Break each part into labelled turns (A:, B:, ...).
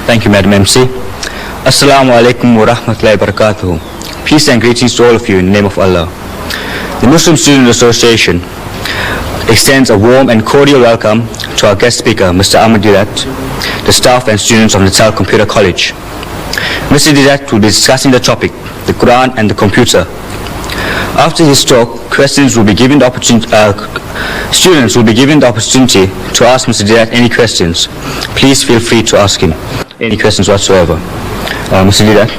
A: Thank you, Madam MC. Assalamu alaikum wa rahmatullahi wa barakatuh. Peace and greetings to all of you in the name of Allah. The Muslim Student Association extends a warm and cordial welcome to our guest speaker, Mr. Ahmed Deedat, the staff and students of Natal Computer College. Mr. Deedat will be discussing the topic, the Quran and the computer. After his talk, students will be given the opportunity to ask Mr. Deedat any questions. Please feel free to ask him any questions whatsoever. Mr. Deedat.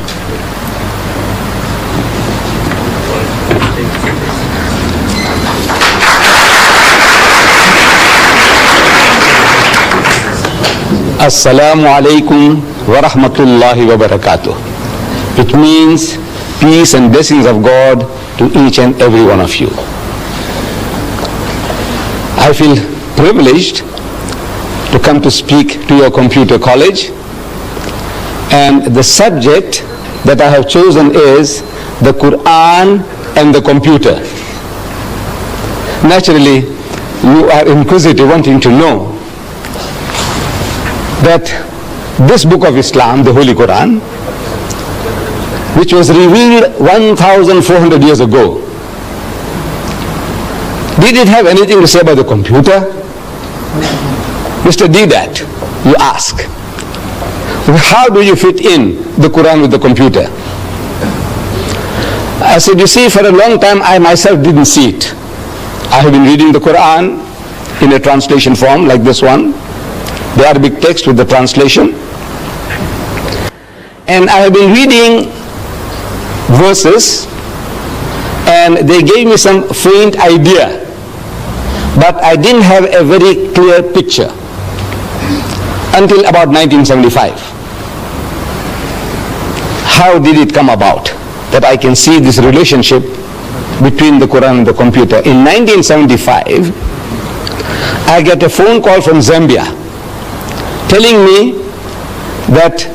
B: Assalamu alaikum wa rahmatullahi wa barakatuh. It means peace and blessings of God to each and every one of you. I feel privileged to come to speak to your computer college, and the subject that I have chosen is the Quran and the computer. Naturally, you are inquisitive, wanting to know that this book of Islam, the Holy Quran, which was revealed 1,400 years ago, did it have anything to say about the computer? Mr. Deedat, you ask, how do you fit in the Quran with the computer? I said, you see, for a long time I myself didn't see it. I have been reading the Quran in a translation form like this one, the Arabic text with the translation, and I have been reading verses and they gave me some faint idea, but I didn't have a very clear picture until about 1975. How did it come about that I can see this relationship between the Quran and the computer? In 1975, I get a phone call from Zambia telling me that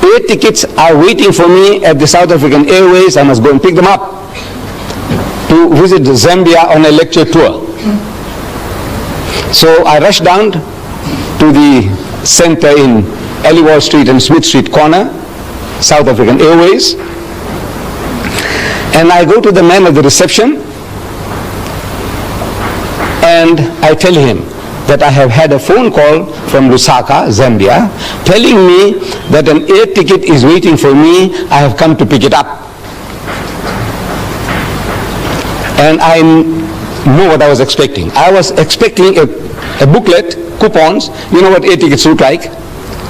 B: 8 tickets are waiting for me at the South African Airways. I must go and pick them up to visit Zambia on a lecture tour. So I rushed down to the center in Aliwal Street and Smith Street corner, South African Airways, and I go to the man at the reception and I tell him that I have had a phone call from Lusaka, Zambia, telling me that an air ticket is waiting for me. I have come to pick it up. And I know what I was expecting. I was expecting a booklet, coupons. You know what air tickets look like?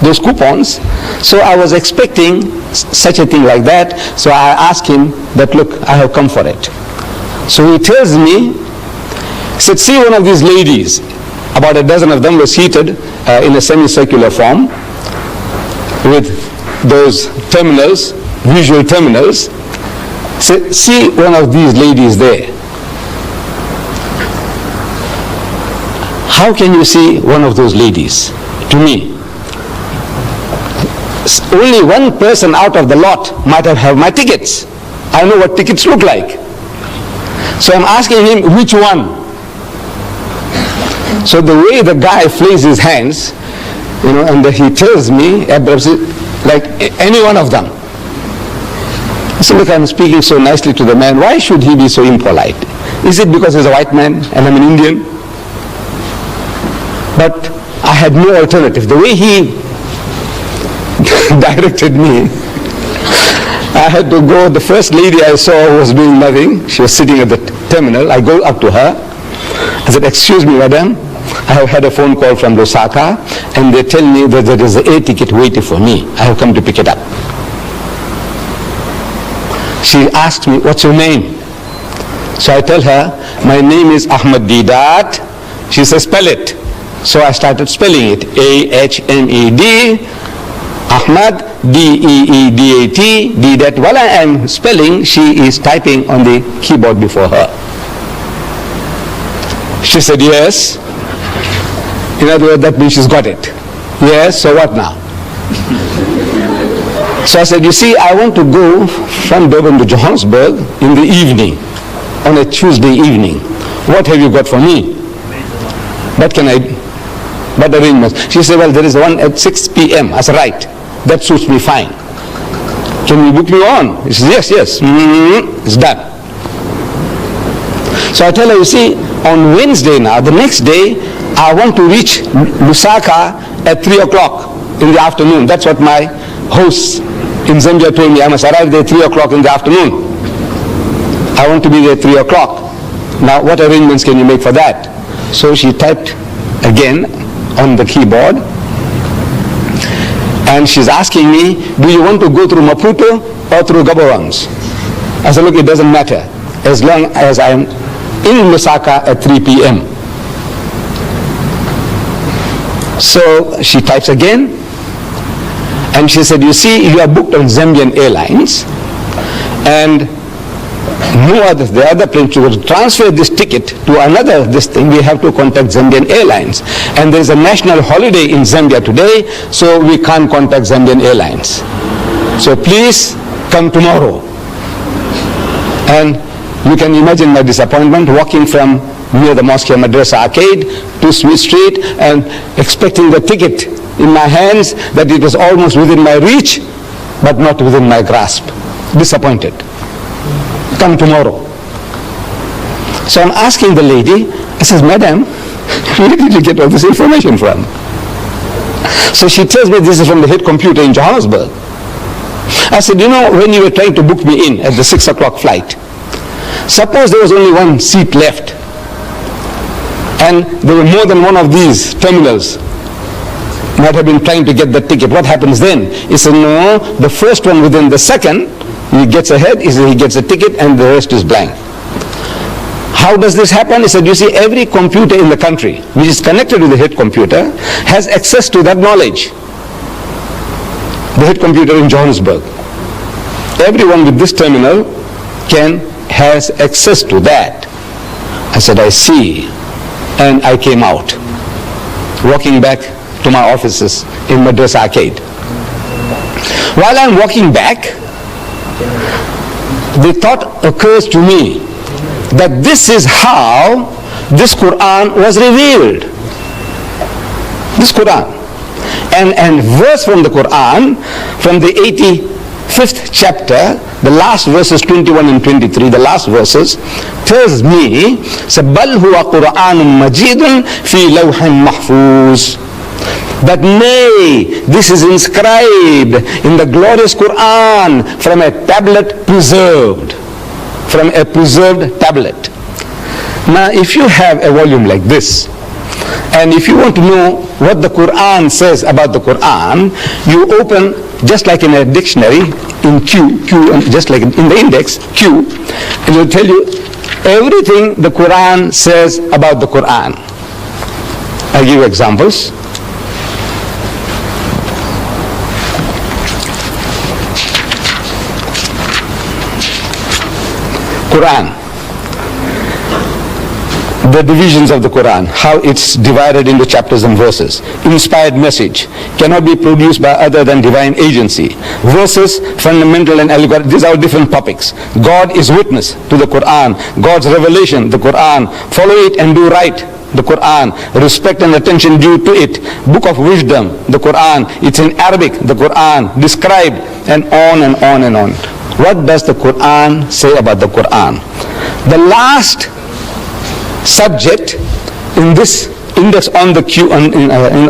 B: Those coupons. So I was expecting such a thing like that. So I asked him that, look, I have come for it. So he tells me, he said, see one of these ladies. About a dozen of them were seated in a semicircular form with those terminals, visual terminals. So, see one of these ladies there. How can you see one of those ladies? To me, only one person out of the lot might have my tickets. I know what tickets look like. So I'm asking him, which one? So the way the guy flays his hands, and he tells me, like any one of them. So look, I'm speaking so nicely to the man. Why should he be so impolite? Is it because he's a white man and I'm an Indian? But I had no alternative. The way he directed me, I had to go. The first lady I saw was doing nothing. She was sitting at the terminal. I go up to her. I said, excuse me, madam, I have had a phone call from Lusaka and they tell me that there is an air ticket waiting for me. I have come to pick it up. She asked me, what's your name? So I tell her, my name is Ahmed Deedat. She says, spell it. So I started spelling it, A-H-M-E-D, Ahmed, D-E-E-D-A-T, Deedat. While I am spelling, she is typing on the keyboard before her. She said, yes. In other words, that means she's got it. Yes, so what now? So I said, you see, I want to go from Durban to Johannesburg in the evening, on a Tuesday evening. What have you got for me? What arrangements? She said, well, there is one at 6 p.m. I said, right. that suits me fine. Can you book me on? He says, yes. It's done. So I tell her, you see, on Wednesday now, the next day, I want to reach Lusaka at 3 o'clock in the afternoon. That's what my host in Zambia told me. I must arrive there 3 o'clock in the afternoon. I want to be there 3 o'clock. Now, what arrangements can you make for that? So she typed again on the keyboard, and she's asking me, do you want to go through Maputo or through Gaborone? I said, look, it doesn't matter, as long as I'm in Lusaka at 3 p.m. So she types again, and she said, you see, you are booked on Zambian Airlines, and the other plane, to transfer this ticket to another we have to contact Zambian Airlines. And there is a national holiday in Zambia today, so we can't contact Zambian Airlines. So please come tomorrow. And you can imagine my disappointment walking from near the Mosque Madrasa Arcade to Smith Street and expecting the ticket in my hands, that it was almost within my reach, but not within my grasp. Disappointed. Come tomorrow. So I'm asking the lady, I says, madam, where did you get all this information from? So she tells me this is from the head computer in Johannesburg. I said, you know, when you were trying to book me in at the 6 o'clock flight, suppose there was only one seat left, and there were more than one of these terminals might have been trying to get the ticket. What happens then? He said, no, the first one within the second, he gets ahead, he gets a ticket, and the rest is blank. How does this happen? He said, you see, every computer in the country which is connected to the head computer has access to that knowledge. The head computer in Johannesburg. Everyone with this terminal has access to that. I said, I see. And I came out, walking back to my offices in Madrasa Arcade. While I'm walking back, the thought occurs to me that this is how this Quran was revealed. This Quran. And verse from the Quran, from the 85th chapter, the last verses 21 and 23, the last verses, tells me, بَلْ هُوَ قُرْآنٌ مَجِيدٌ فِي لَوْحٍ مَحْفُوظٍ. That nay, this is inscribed in the glorious Quran from a tablet preserved. From a preserved tablet. Now, if you have a volume like this, and if you want to know what the Quran says about the Quran, you open, just like in a dictionary, in Q, just like in the index, Q, and it will tell you everything the Quran says about the Quran. I'll give you examples. Quran. The divisions of the Quran, how it's divided into chapters and verses. Inspired message cannot be produced by other than divine agency. Verses, fundamental and allegorical, these are different topics. God is witness to the Quran. God's revelation, the Quran. Follow it and do right, the Quran. Respect and attention due to it. Book of wisdom, the Quran. It's in Arabic, the Quran. Described, and on and on and on. What does the Quran say about the Quran? The last subject in this index on the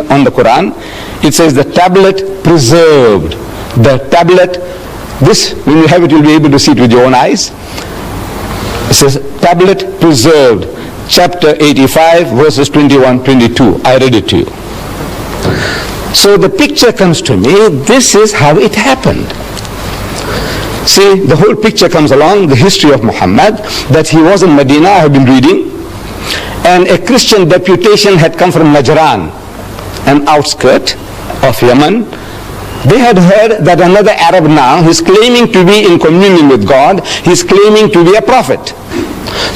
B: on the Quran, it says the tablet preserved. The tablet, this, when you have it, you'll be able to see it with your own eyes. It says tablet preserved, chapter 85, verses 21, 22. I read it to you. So the picture comes to me, this is how it happened. See, the whole picture comes along, the history of Muhammad, that he was in Medina, I have been reading, and a Christian deputation had come from Najran, an outskirt of Yemen. They had heard that another Arab now, he's claiming to be in communion with God, he's claiming to be a prophet.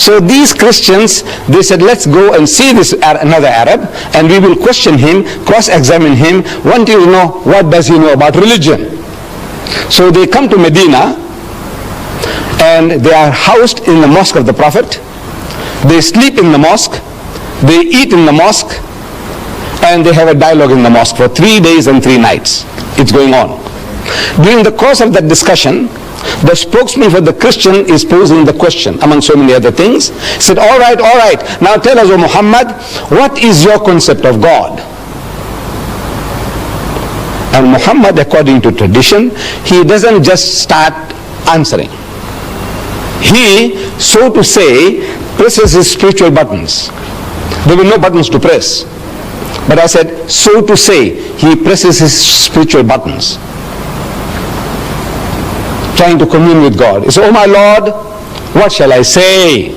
B: So these Christians, they said, let's go and see this another Arab, and we will question him, cross-examine him, want you to know what does he know about religion. So they come to Medina, and they are housed in the mosque of the Prophet. They sleep in the mosque, they eat in the mosque, and they have a dialogue in the mosque for 3 days and 3 nights. It's going on. During the course of that discussion, the spokesman for the Christian is posing the question, among so many other things. He said, all right, now tell us, O Muhammad, what is your concept of God? And Muhammad, according to tradition, he doesn't just start answering. He, so to say, presses his spiritual buttons. There were no buttons to press. But I said, so to say, he presses his spiritual buttons, trying to commune with God. He said, oh my Lord, what shall I say?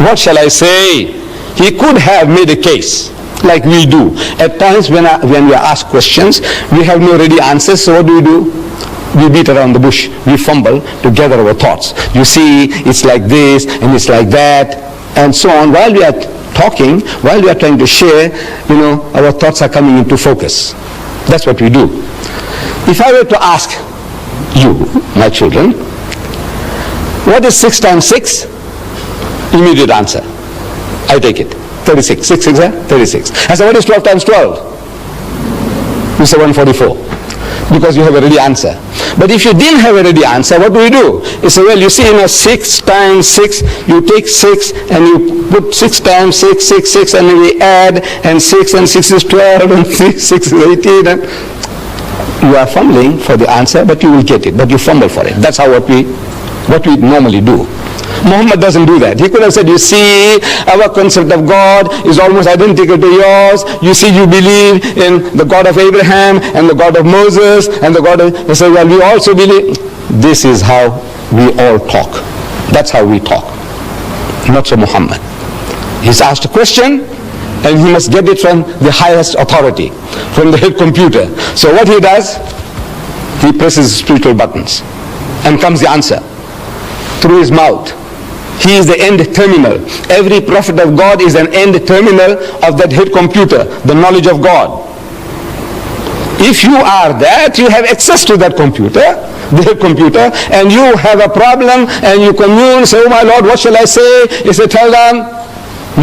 B: What shall I say? He could have made a case, like we do. At times when we are asked questions, we have no ready answers, so what do? We beat around the bush. We fumble to gather our thoughts. You see, it's like this, and it's like that, and so on. While we are talking, while we are trying to share, our thoughts are coming into focus. That's what we do. If I were to ask you, my children, what is 6 times 6? Immediate answer. I take it. 36. 6 6 36. I say, what is 12 times 12? You say 144. Because you have a ready answer. But if you didn't have a ready answer, what do? You say, well, you see, 6 times 6, you take 6 and you put 6 times 6, 6, 6, and then we add, and 6 and 6 is 12, and 6 is 18. And you are fumbling for the answer, but you will get it, but you fumble for it. That's how what we normally do. Muhammad doesn't do that. He could have said, you see, our concept of God is almost identical to yours. You see, you believe in the God of Abraham and the God of Moses and the God of... He said, well, we also believe... This is how we all talk. That's how we talk. Not so Muhammad. He's asked a question and he must get it from the highest authority, from the head computer. So what he does, he presses spiritual buttons and comes the answer through his mouth. He is the end terminal. Every prophet of God is an end terminal of that head computer, the knowledge of God. If you are that, you have access to that computer, the head computer, and you have a problem and you commune, say, oh my Lord, what shall I say? He said, tell them,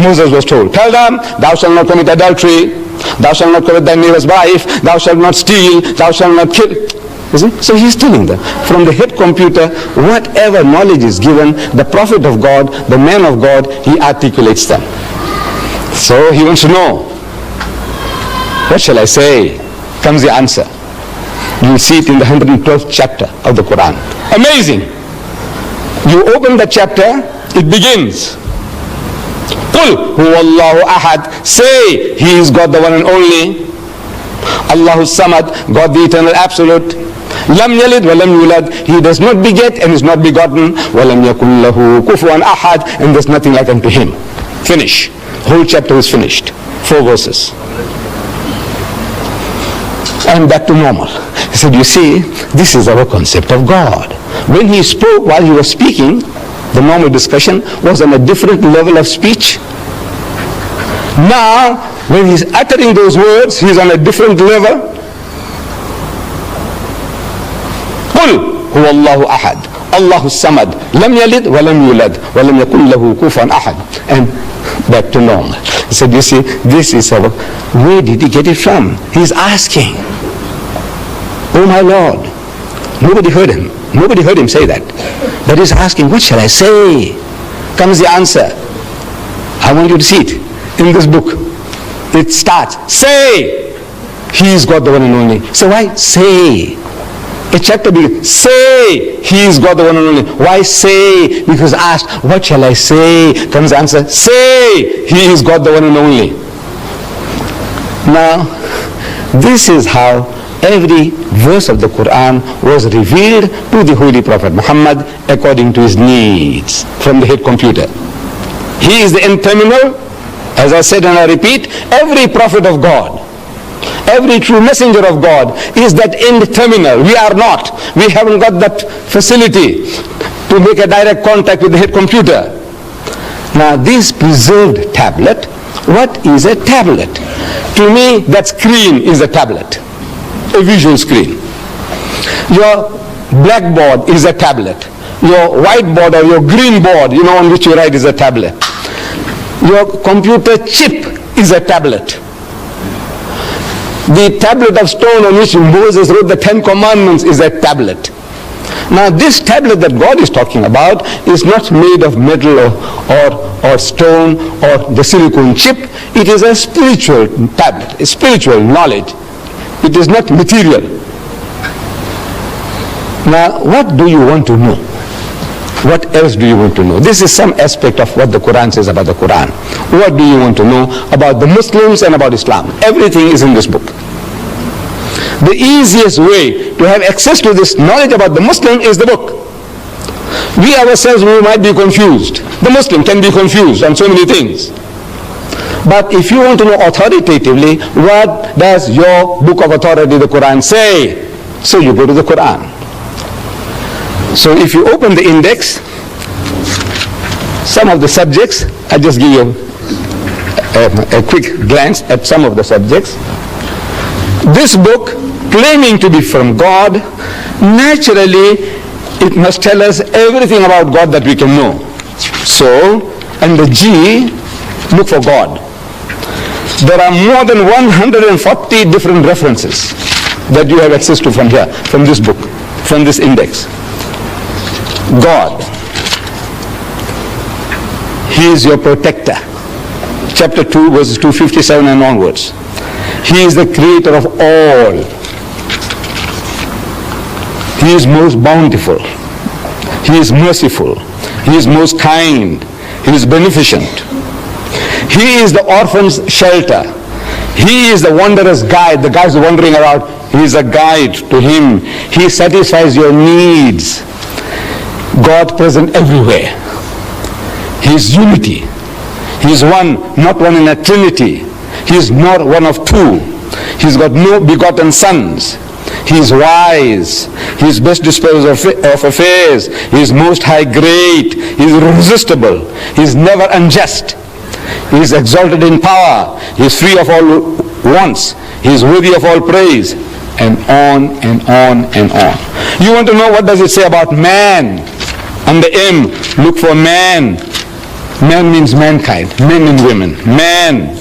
B: Moses was told, tell them, thou shalt not commit adultery, thou shalt not covet thy neighbor's wife, thou shalt not steal, thou shalt not kill. So he's telling them, from the head computer, whatever knowledge is given, the prophet of God, the man of God, he articulates them. So he wants to know, what shall I say? Comes the answer. You will see it in the 112th chapter of the Quran. Amazing. You open the chapter, it begins. Qul huwa Allahu ahad. Say, he is God the one and only. Allahu samad, God the eternal absolute. Lam yalid wa lam yulad. He does not beget and is not begotten. Wa lam yakun lahu kufuwan ahad. And there's nothing like unto him. Finish. Whole chapter is finished. 4 verses. And back to normal. He said, you see, this is our concept of God. When he spoke, while he was speaking, the normal discussion was on a different level of speech. Now, when he's uttering those words, he's on a different level. قل هو الله أحد الله الصمد لم يلد ولم يولد ولم يكن له كفوا أحد. And back to normal. He said, you see, this is our... Where did he get it from? He's asking. Oh my Lord. Nobody heard him. Nobody heard him say that. But he's asking, what shall I say? Comes the answer. I want you to see it in this book. It starts, say, he is God the one and only. So why say? A chapter begins, say, he is God the one and only. Why say? Because asked, what shall I say? Comes the answer, say, he is God the one and only. Now, this is how every verse of the Quran was revealed to the Holy Prophet Muhammad according to his needs from the head computer. He is the end terminal. As I said and I repeat, every prophet of God, every true messenger of God is that end terminal. We are not. We haven't got that facility to make a direct contact with the head computer. Now this preserved tablet, what is a tablet? To me, that screen is a tablet, a visual screen. Your blackboard is a tablet. Your whiteboard or your green board, on which you write, is a tablet. Your computer chip is a tablet. The tablet of stone on which Moses wrote the 10 Commandments is a tablet. Now this tablet that God is talking about is not made of metal or stone or the silicone chip. It is a spiritual tablet, a spiritual knowledge. It is not material. Now what do you want to know? What else do you want to know? This is some aspect of what the Quran says about the Quran. What do you want to know about the Muslims and about Islam? Everything is in this book. The easiest way to have access to this knowledge about the Muslim is the book. We ourselves, we might be confused. The Muslim can be confused on so many things. But if you want to know authoritatively, what does your book of authority, the Quran, say? So you go to the Quran. So if you open the index, some of the subjects, I just give you a quick glance at some of the subjects. This book, claiming to be from God, naturally it must tell us everything about God that we can know. So, under G, look for God. There are more than 140 different references that you have access to from here, from this book, from this index. God. He is your protector. Chapter 2, verses 257 and onwards. He is the creator of all. He is most bountiful. He is merciful. He is most kind. He is beneficent. He is the orphan's shelter. He is the wanderer's guide. The guy who's wandering around, he is a guide to him. He satisfies your needs. God present everywhere. He is unity. He is one, not one in a trinity. He is not one of two. He's got no begotten sons. He is wise. He is best disposer of affairs. He is most high great. He is irresistible. He is never unjust. He is exalted in power. He is free of all wants. He is worthy of all praise. And on and on and on. You want to know what does it say about man? Under M, look for man. Man means mankind, men and women. Man.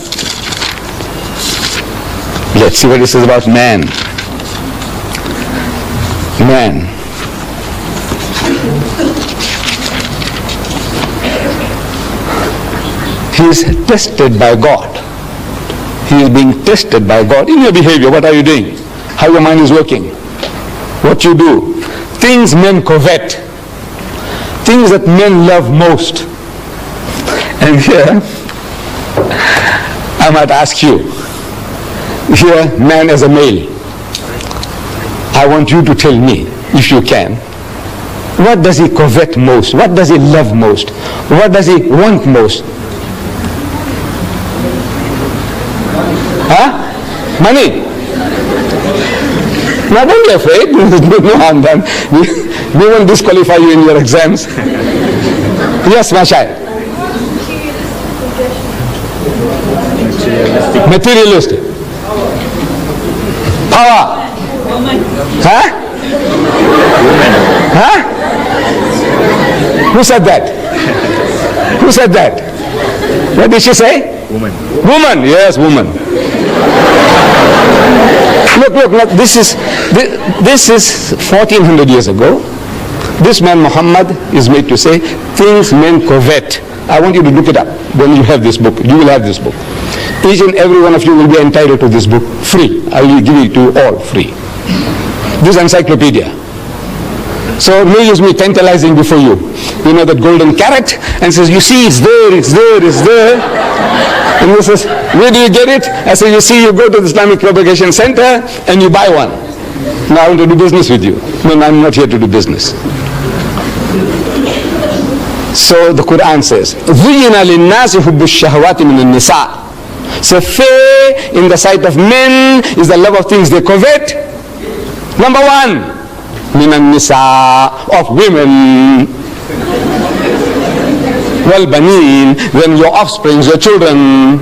B: Let's see what it says about man. Man. He is tested by God. He is being tested by God. In your behavior, what are you doing? How your mind is working? What you do? Things men covet. Things that men love most. And here, I might ask you, here, man as a male, I want you to tell me, if you can, what does he covet most? What does he love most? What does he want most? Huh? Money. Now don't be afraid, no harm done. We won't disqualify you in your exams. Yes, my child. Materialistic. Power. Huh? Huh? Who said that? Who said that? What did she say?
A: Woman.
B: Woman, yes, woman. Look, this is 1400 years ago. This man Muhammad is made to say, things men covet. I want you to look it up when you have this book. You will have this book. Each and every one of you will be entitled to this book free. I will give it to you all free. This encyclopedia. So no use me tantalizing before you. You know that golden carrot, and says, you see, it's there, it's there, it's there. And he says, where do you get it? I say, you see, you go to the Islamic Propagation Center and you buy one. Now I want to do business with you. No, I'm not here to do business. So the Quran says, زُيِّنَ لِلنَّاسِ حُبُّ الشَّهَوَاتِ مِنَ النِّسَاءِ. So fair in the sight of men is the love of things they covet. Number one, مِنَ النِّسَاءِ, of women. وَالْبَنِينَ, then your offspring, your children.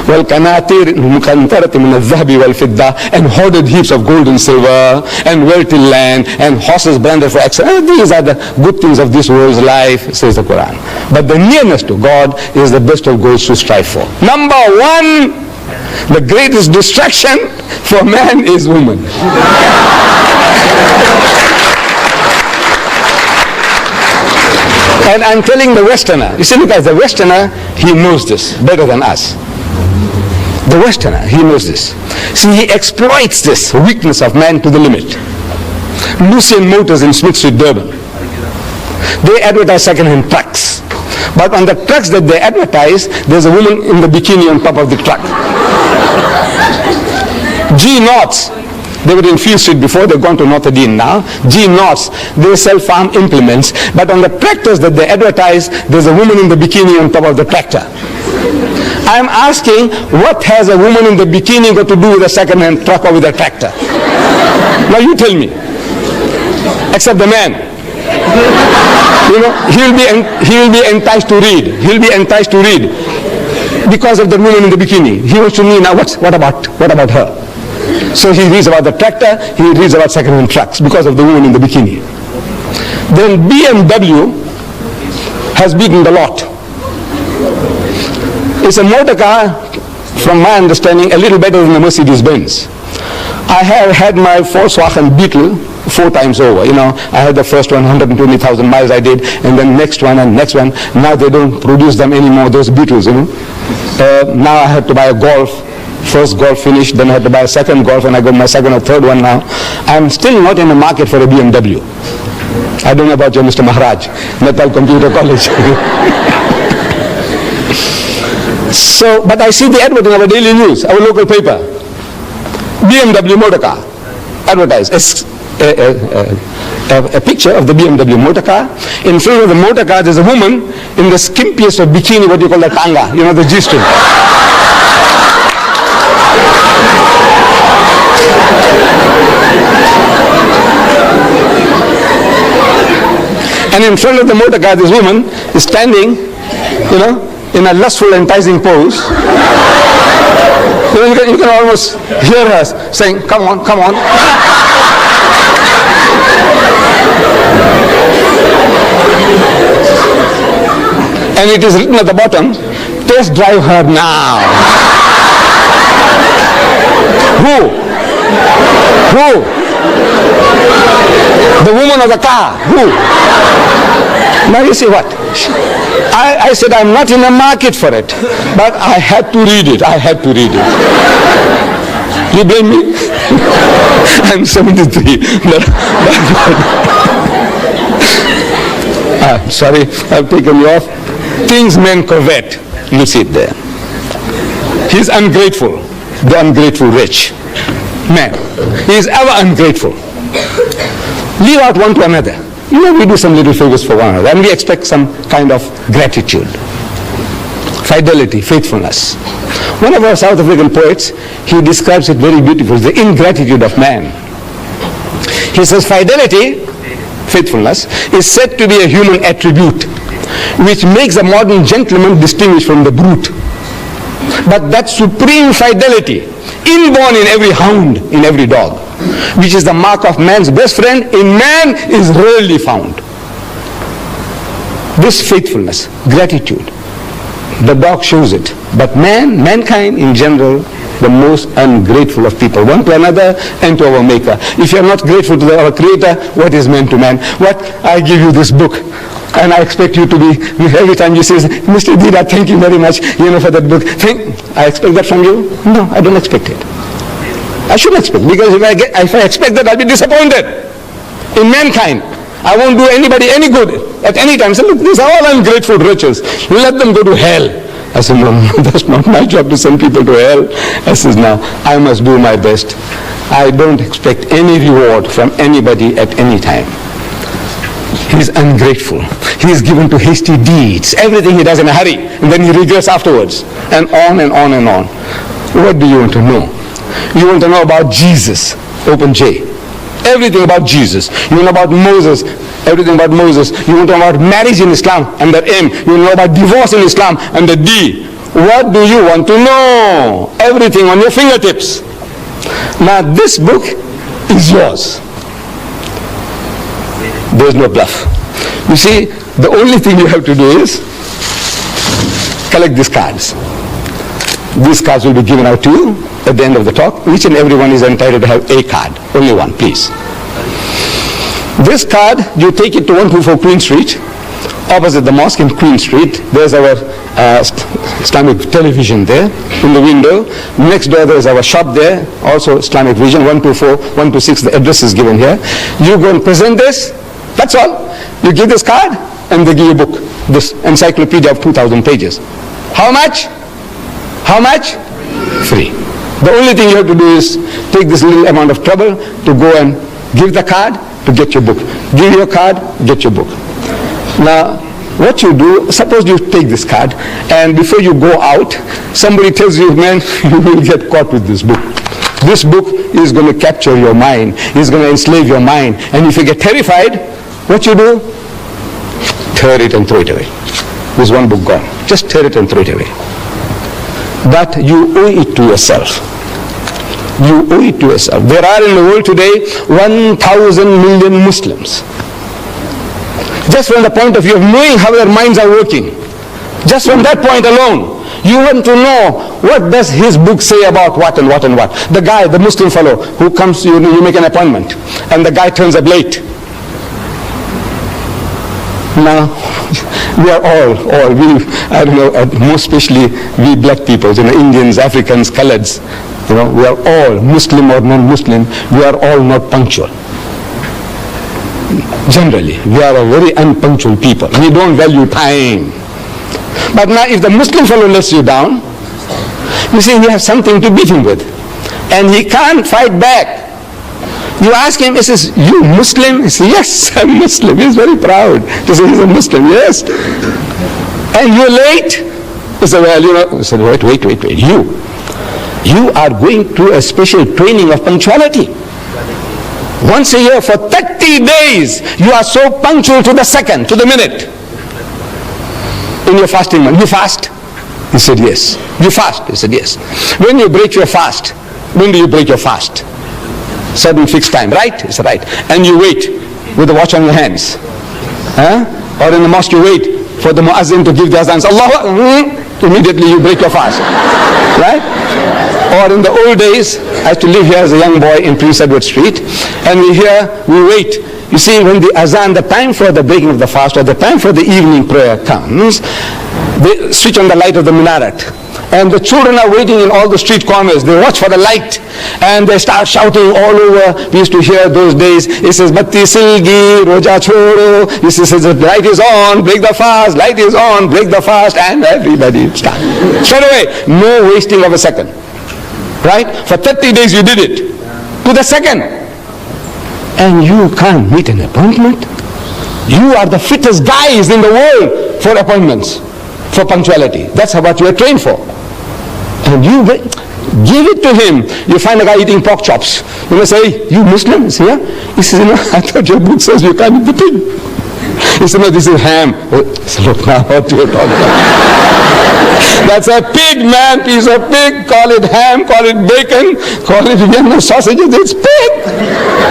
B: وَالْقَنَاطِيرِ الْمُقَنْطَرَةِ مِنَ الذَّهَبِ وَالْفِضَّةِ, and hoarded heaps of gold and silver, and wealthy land, and horses branded for excellence. These are the good things of this world's life, says the Quran. But the nearness to God is the best of goals to strive for. Number one, The greatest distraction for man is woman. And I'm telling the Westerner, you see, because the Westerner, he knows this better than us. The Westerner, he knows this. See, he exploits this weakness of man to the limit. Lucien Motors in Smith Street, Durban, they advertise second-hand trucks. But on the trucks that they advertise, there's a woman in the bikini on top of the truck. G Knots, they were in Field Street before, they've gone to Notre Dame now. G Knots, they sell farm implements, but on the tractors that they advertise, there's a woman in the bikini on top of the tractor. I'm asking, what has a woman in the bikini got to do with a second-hand truck or with a tractor? Now you tell me. Except the man. You know, he will be enticed to read. He'll be enticed to read because of the woman in the bikini. He wants to know now what about her? So he reads about the tractor, he reads about second-hand trucks because of the woman in the bikini. Then BMW has beaten the lot. It's a motor car, from my understanding, a little better than the Mercedes-Benz. I have had my Volkswagen Beetle 4 times over. You know, I had the first one, 120,000 miles I did, and then next one and next one. Now they don't produce them anymore, those Beetles, you know. Now I have to buy a Golf. First Golf finished, then I had to buy a second Golf, and I got my second or third one now. I'm still not in the market for a BMW. I don't know about you, Mr. Maharaj, Natal Computer College. So, but I see the advert in our daily news, our local paper. BMW motor car, advertised. A picture of the BMW motor car. In front of the motor car, there's a woman in the skimpiest of bikini, what you call the tanga, you know, the G-string. And in front of the motor car, this woman is standing, you know, in a lustful, enticing pose. You can almost hear her saying, come on, come on. And it is written at the bottom, test drive her now. Who? The woman of the car. Who? Now you see what? I said I'm not in the market for it, but I had to read it. I had to read it. You blame me? I'm 73. Sorry, I've taken you off. Things men covet. You see it there. He's ungrateful. The ungrateful rich man. He is ever ungrateful. Leave out one to another. You know, we do some little favors for one another and we expect some kind of gratitude. Fidelity, faithfulness. One of our South African poets, he describes it very beautifully, the ingratitude of man. He says fidelity, faithfulness, is said to be a human attribute which makes a modern gentleman distinguished from the brute. But that supreme fidelity, inborn in every hound, in every dog, which is the mark of man's best friend, in man is rarely found. This faithfulness, gratitude, the dog shows it. But mankind in general, the most ungrateful of people, one to another and to our Maker. If you are not grateful to our Creator, what is man to man? What? I give you this book, and I expect you to be, every time you say, Mr. Deedat, thank you very much, for that book. I expect that from you? No, I don't expect it. I shouldn't expect, because if I expect that, I'll be disappointed in mankind. I won't do anybody any good at any time. So look, these are all ungrateful riches. Let them go to hell. I said, no, that's not my job to send people to hell. I said, no, I must do my best. I don't expect any reward from anybody at any time. He's ungrateful. He is given to hasty deeds. Everything he does in a hurry, and then he regrets afterwards. And on and on and on. What do you want to know? You want to know about Jesus, open J. Everything about Jesus. You want to know about Moses, everything about Moses. You want to know about marriage in Islam, and the M. You want to know about divorce in Islam, and the D. What do you want to know? Everything on your fingertips. Now this book is yours. There's no bluff. You see, the only thing you have to do is collect these cards. These cards will be given out to you at the end of the talk. Each and every one is entitled to have a card. Only one, please. This card, you take it to 124 Queen Street, opposite the mosque in Queen Street. There's our Islamic television there in the window. Next door there is our shop there, also Islamic Vision, 124, 126, the address is given here. You go and present this, that's all. You give this card and they give you a book, this encyclopedia of 2,000 pages. How much? How much? Free. The only thing you have to do is take this little amount of trouble to go and give the card to get your book. Give your card, get your book. Now, what you do, suppose you take this card and before you go out, somebody tells you, man, you will get caught with this book. This book is going to capture your mind. It's going to enslave your mind. And if you get terrified, what you do? Tear it and throw it away. There's one book gone. Just tear it and throw it away. But you owe it to yourself. You owe it to yourself. There are in the world today 1,000 million Muslims. Just from the point of view of knowing how their minds are working, just from that point alone, you want to know what does his book say about what and what and what. The guy, the Muslim fellow who comes, you make an appointment, and the guy turns up late. Now, we are I don't know, most especially we black people, Indians, Africans, Coloreds, we are all, Muslim or non-Muslim, we are all not punctual. Generally, we are a very unpunctual people. We don't value time. But now if the Muslim fellow lets you down, you see, he has something to beat him with. And he can't fight back. You ask him, he says, you Muslim? He says, yes, I'm Muslim. He's very proud to say he's a Muslim, yes. And you're late? He said, well, I said, wait. You are going through a special training of punctuality. Once a year for 30 days, you are so punctual to the second, to the minute. In your fasting month, you fast? He said, yes. You fast? He said, yes. When you break your fast, when do you break your fast? Certain fixed time, right? He said, right. And you wait with the watch on your hands. Or in the mosque you wait for the muazzin to give the azans. Allah, immediately you break your fast. Right? Or in the old days, I used to live here as a young boy in Prince Edward Street, and we wait. You see, when the azan, the time for the breaking of the fast or the time for the evening prayer comes, they switch on the light of the minaret. And the children are waiting in all the street corners. They watch for the light and they start shouting all over. We used to hear those days, it says, Batti Silgi, Roja Choro. It says, the light is on, break the fast, light is on, break the fast, and everybody starts. Straight away, no wasting of a second. Right? For 30 days you did it. To the second. And you can't meet an appointment. You are the fittest guys in the world for appointments, for punctuality. That's what you are trained for. And you give it to him. You find a guy eating pork chops. You say, you Muslim? He says, yeah. He says, I thought your book says you can't eat the pig. He said, no, this is ham. He said, look now what you're talking about. That's a pig, man, piece of pig. Call it ham, call it bacon, call it Vienna sausages. It's pig.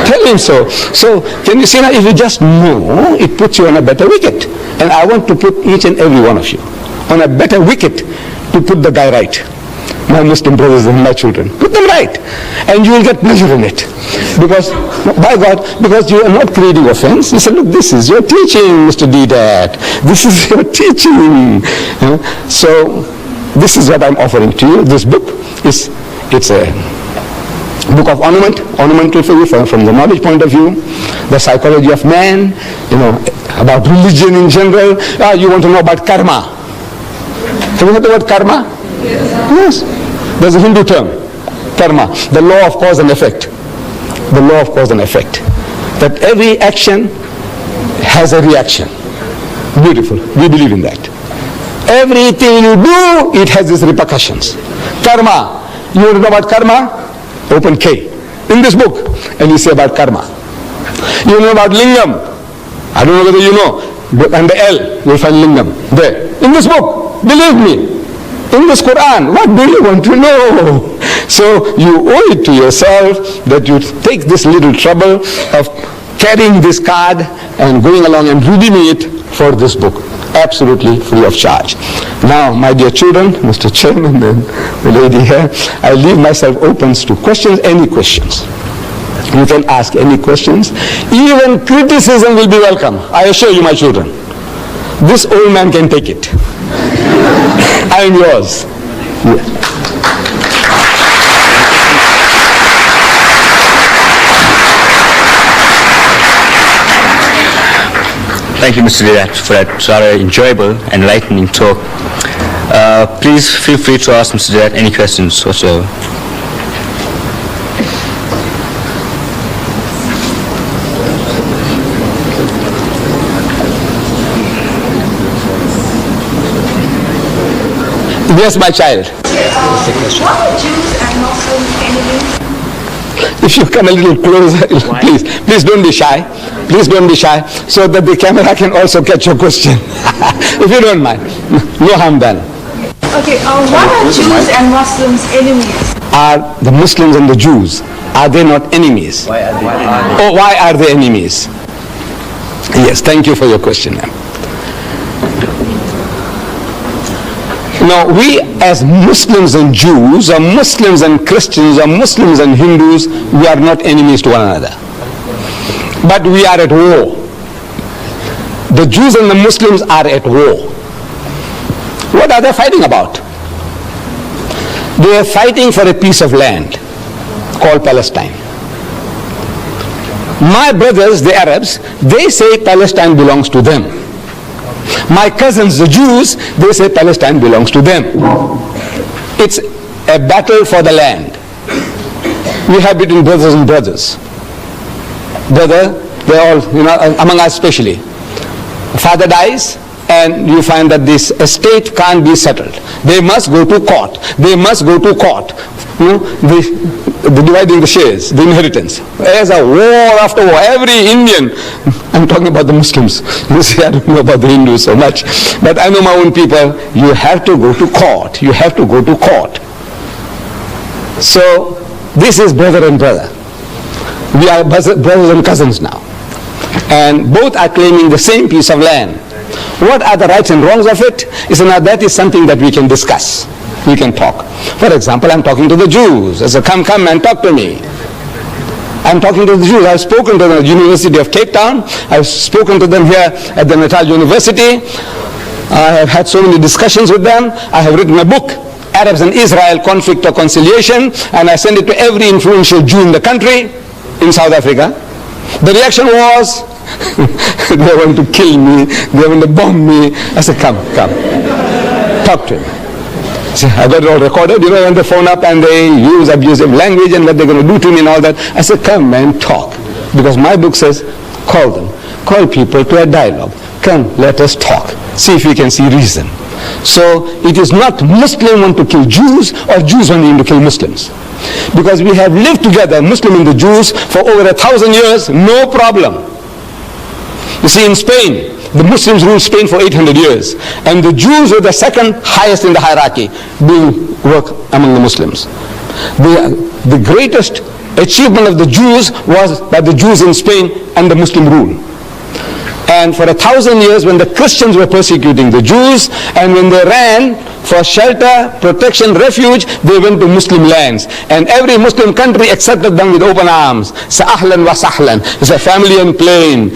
B: Tell him so. So, can you see now, if you just know, it puts you on a better wicket. And I want to put each and every one of you on a better wicket to put the guy right. My Muslim brothers and my children. Put them right. And you will get pleasure in it. Because, by God, because you are not creating offense. You say, look, this is your teaching, Mr. Deedat. This is your teaching. So, this is what I'm offering to you. This book it's a book of ornamental for you from the knowledge point of view, the psychology of man, about religion in general. You want to know about karma. Have you heard the word karma? Yes. There's a Hindu term, karma, the law of cause and effect. The law of cause and effect. That every action has a reaction. Beautiful. We believe in that. Everything you do, it has its repercussions. Karma. You want to know about karma? Open K. In this book. And you say about karma. You know about lingam. I don't know whether you know. And the L, you'll find lingam. There. In this book. Believe me. In this Quran, what do you want to know? So you owe it to yourself that you take this little trouble of carrying this card and going along and redeeming it for this book. absolutely free of charge. Now, my dear children, Mr. Chairman and the lady here, I leave myself open to questions, any questions. You can ask any questions. Even criticism will be welcome. I assure you, my children. This old man can take it. I am yours. Yeah.
A: Thank you, Mr. Deedat, for that rather enjoyable and enlightening talk. Please feel free to ask Mr. Deedat any questions whatsoever.
B: Yes, my child.
C: What are Jews and Muslims enemies?
B: If you come a little closer, please don't be shy. Please don't be shy, so that the camera can also catch your question. If you don't mind. No harm done.
C: Okay, what are Jews and Muslims enemies?
B: Are the Muslims and the Jews, are they not enemies?
D: Why are they enemies?
B: Oh, why are they enemies? Yes, thank you for your question, ma'am. Now, we as Muslims and Jews, or Muslims and Christians, or Muslims and Hindus, we are not enemies to one another. But we are at war. The Jews and the Muslims are at war. What are they fighting about? They are fighting for a piece of land called Palestine. My brothers, the Arabs, they say Palestine belongs to them. My cousins, the Jews, they say Palestine belongs to them. It's a battle for the land. We have between brothers and brothers. Brother, they're all, among us especially. Father dies, and you find that this estate can't be settled. They must go to court. They must go to court. The dividing the shares, the inheritance. There's a war after war. Every Indian, I'm talking about the Muslims. You see, I don't know about the Hindus so much, but I know my own people. You have to go to court. You have to go to court. So this is brother and brother. We are brothers and cousins now, and both are claiming the same piece of land. What are the rights and wrongs of it? Now that is something that we can discuss. We can talk. For example, I'm talking to the Jews. I say, come and talk to me. I'm talking to the Jews. I've spoken to the University of Cape Town. I've spoken to them here at the Natal University. I have had so many discussions with them. I have written a book, Arabs and Israel, Conflict or Conciliation, and I sent it to every influential Jew in the country, in South Africa. The reaction was, they want to kill me, they want to bomb me. I said, come, talk to him. So I got it all recorded, when they phone up and they use abusive language and what they're going to do to me and all that. I said, come and talk. Because my book says, call them. Call people to a dialogue. Come, let us talk. See if we can see reason. So it is not Muslim want to kill Jews or Jews wanting to kill Muslims. Because we have lived together, Muslim and the Jews, for over 1,000 years, no problem. You see, in Spain, the Muslims ruled Spain for 800 years, and the Jews were the second highest in the hierarchy, doing work among the Muslims. The greatest achievement of the Jews was by the Jews in Spain and the Muslim rule. And for 1,000 years, when the Christians were persecuting the Jews, and when they ran for shelter, protection, refuge, they went to Muslim lands. And every Muslim country accepted them with open arms. Sa'ahlan wa sahlan. It's a family and plain.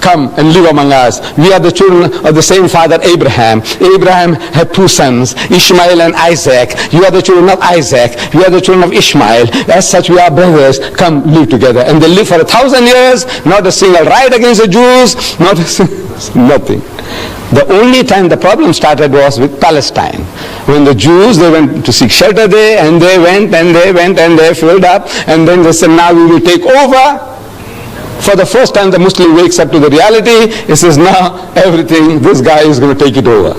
B: Come and live among us. We are the children of the same father, Abraham. Abraham had 2 sons, Ishmael and Isaac. You are the children of Isaac. You are the children of Ishmael. As such, we are brothers. Come, live together. And they lived for 1,000 years. Not a single riot against the Jews. Not a nothing. The only time the problem started was with Palestine. When the Jews, they went to seek shelter there, and they went and they filled up, and then they said, now we will take over. For the first time the Muslim wakes up to the reality. He says, now everything, this guy is going to take it over.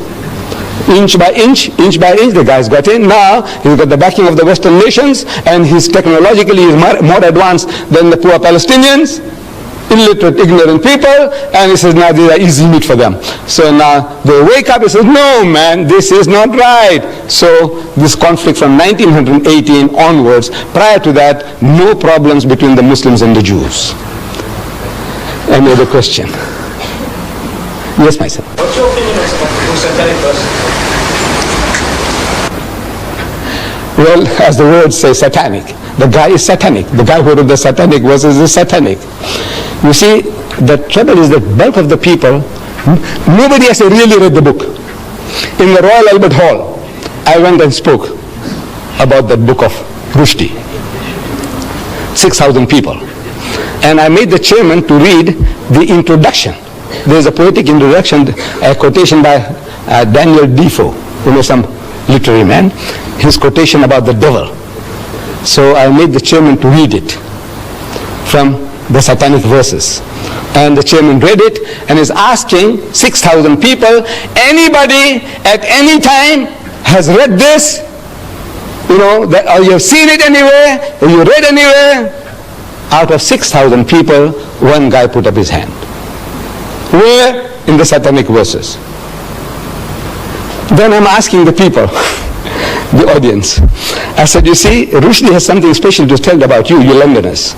B: Inch by inch, the guy's got in. Now he's got the backing of the Western nations, and he's technologically more advanced than the poor Palestinians. Illiterate, ignorant people, and he says, now these are easy meat for them. So now they wake up, he says, no man, this is not right. So this conflict from 1918 onwards, prior to that, no problems between the Muslims and the Jews. Any other question? Yes, my son.
D: What's your opinion on the satanic verses?
B: Well, as the word says, satanic. The guy is satanic. The guy who wrote the satanic verses is satanic. You see, the trouble is that bulk of the people, nobody has really read the book. In the Royal Albert Hall, I went and spoke about that book of Rushdie. 6,000 people. And I made the chairman to read the introduction. There's a poetic introduction, a quotation by Daniel Defoe, some literary man, his quotation about the devil. So I made the chairman to read it from the satanic verses. And the chairman read it and is asking 6,000 people, anybody at any time has read this? Or you have seen it anywhere, or you read anywhere? Out of 6,000 people, one guy put up his hand. Where? In the satanic verses. Then I'm asking the people, the audience. I said, you see, Rushdie has something special to tell about you Londoners.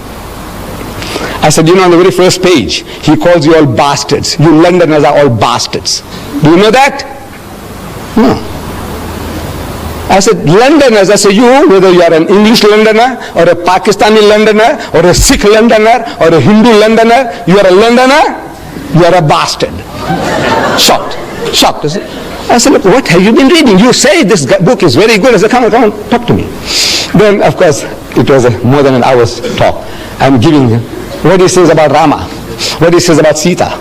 B: I said, on the very first page, he calls you all bastards. You Londoners are all bastards. Do you know that? No. I said, Londoners, I said, whether you are an English Londoner, or a Pakistani Londoner, or a Sikh Londoner, or a Hindu Londoner, you are a Londoner, you are a bastard. Shocked. I said, look, what have you been reading? You say this book is very good. I said, come on, talk to me. Then, of course, it was more than an hour's talk. I'm giving him what he says about Rama, what he says about Sita.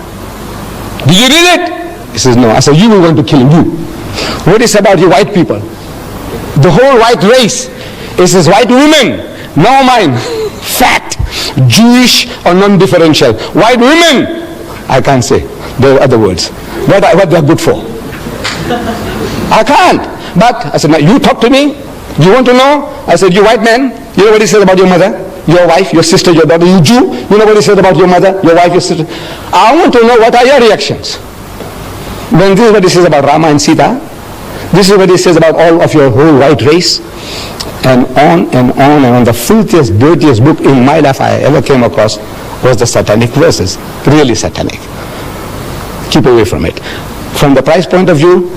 B: Did you read it? He says, no. I said, you were going to kill him, you. What is about you white people? The whole white race. It says white women, no mine, fat, Jewish or non-differential. White women, I can't say. There are other words. What they are good for. I can't. But I said, now you talk to me. You want to know? I said, you white man, you know what he says about your mother, your wife, your sister, your daughter. You Jew, you know what he says about your mother, your wife, your sister. I want to know what are your reactions. Then this is what he says about Rama and Sita. This is what he says about all of your whole white race. And on and on and on. The filthiest, dirtiest book in my life I ever came across was the satanic verses. Really satanic. Keep away from it. From the price point of view,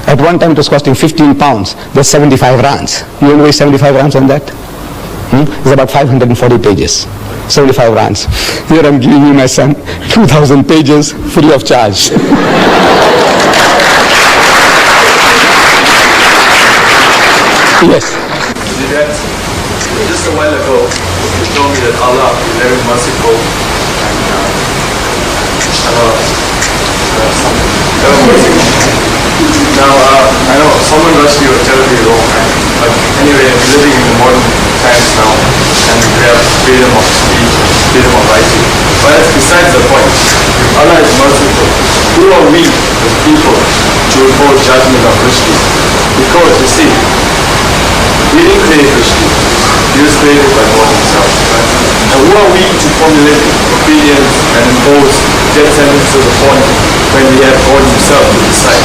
B: at one time it was costing 15 pounds. That's 75 rands. You know why 75 rands on that? It's about 540 pages. 75 rands. Here I'm giving you, my son, 2,000 pages free of charge. Yes.
D: Just a while ago, you told me that Allah is very merciful and very merciful. Now, I know someone rushed you or terribly wrong, but anyway, we're living in the modern times now, and we have freedom of speech, freedom of writing. But that's besides the point. If Allah is merciful, who are we, the people, to report judgment of Rushdie? Because, you see, we didn't create Rushdie. He was created by God himself. Right? And who are we to formulate opinions and impose death sentences upon him when we have God himself to decide?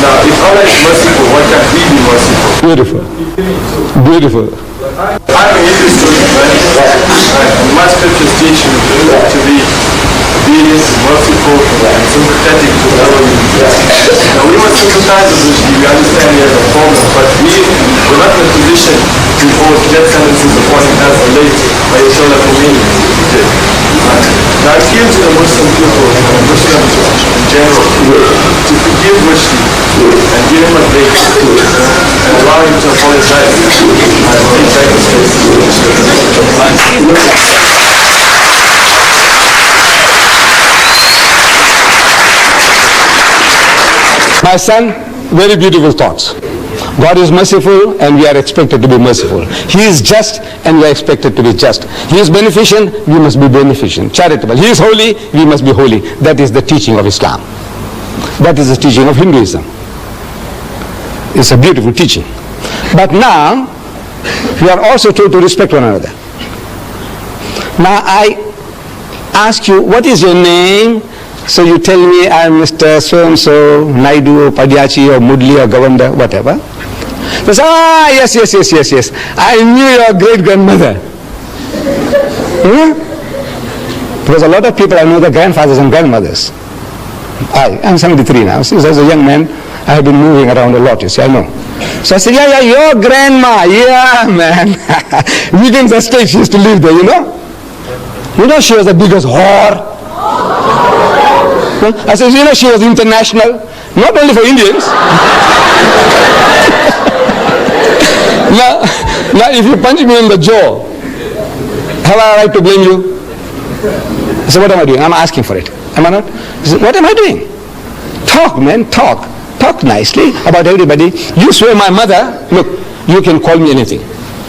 D: Now, if Allah is merciful, why can't we be merciful?
B: Beautiful. Beautiful.
D: I'm an atheist student, right? And my scriptures teach you to be obedient, merciful, and sympathetic to whoever you meet. Now, we must sympathize with Rushdie. We understand he has a problem, but we're not in a position to impose death sentences upon him as a late Ayatollah Khomeini did. Now, I appeal to the Muslim people and Muslims in general to forgive Rushdie and give him a break and allow him to apologize and take back his case.
B: My son, very beautiful thoughts. God is merciful and we are expected to be merciful. He is just and we are expected to be just. He is beneficent, we must be beneficent. Charitable. He is holy, we must be holy. That is the teaching of Islam. That is the teaching of Hinduism. It's a beautiful teaching. But now, we are also told to respect one another. Now I ask you, what is your name? So you tell me I'm Mr. So-and-so, Naidu, or Padyachi, or Mudli, or Govanda, whatever. They say, yes. I knew your great-grandmother. Because a lot of people, I know their grandfathers and grandmothers. I'm 73 now. Since I was a young man, I have been moving around a lot, you see, I know. So I said, yeah, your grandma, yeah, man. Weekends at state, she used to live there, you know. You know, she was the biggest whore. I said, you know, she was international, not only for Indians. Now, if you punch me in the jaw, have I a right to blame you? So what am I doing? I'm asking for it. Am I not? He said, what am I doing? Talk, man, talk. Talk nicely about everybody. You swear my mother, look, you can call me anything.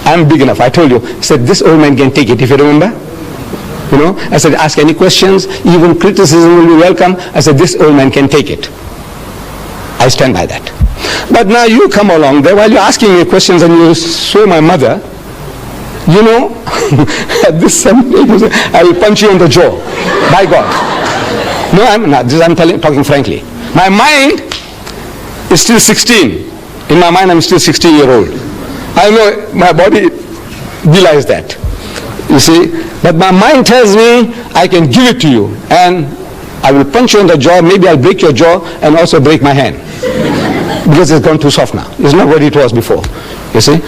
B: I'm big enough. I told you. I said, this old man can take it, if you remember. You know, I said, ask any questions, even criticism will be welcome. I said, this old man can take it. I stand by that. But now you come along there while you're asking me questions and you swear my mother, you know, at this some I will punch you in the jaw. By God. No, I'm not. I'm talking frankly. My mind is still 16. In my mind, I'm still 16-year-old. I know my body belies that. You see? But my mind tells me I can give it to you. And I will punch you in the jaw. Maybe I'll break your jaw and also break my hand. Because it's gone too soft now. It's not what it was before. You see?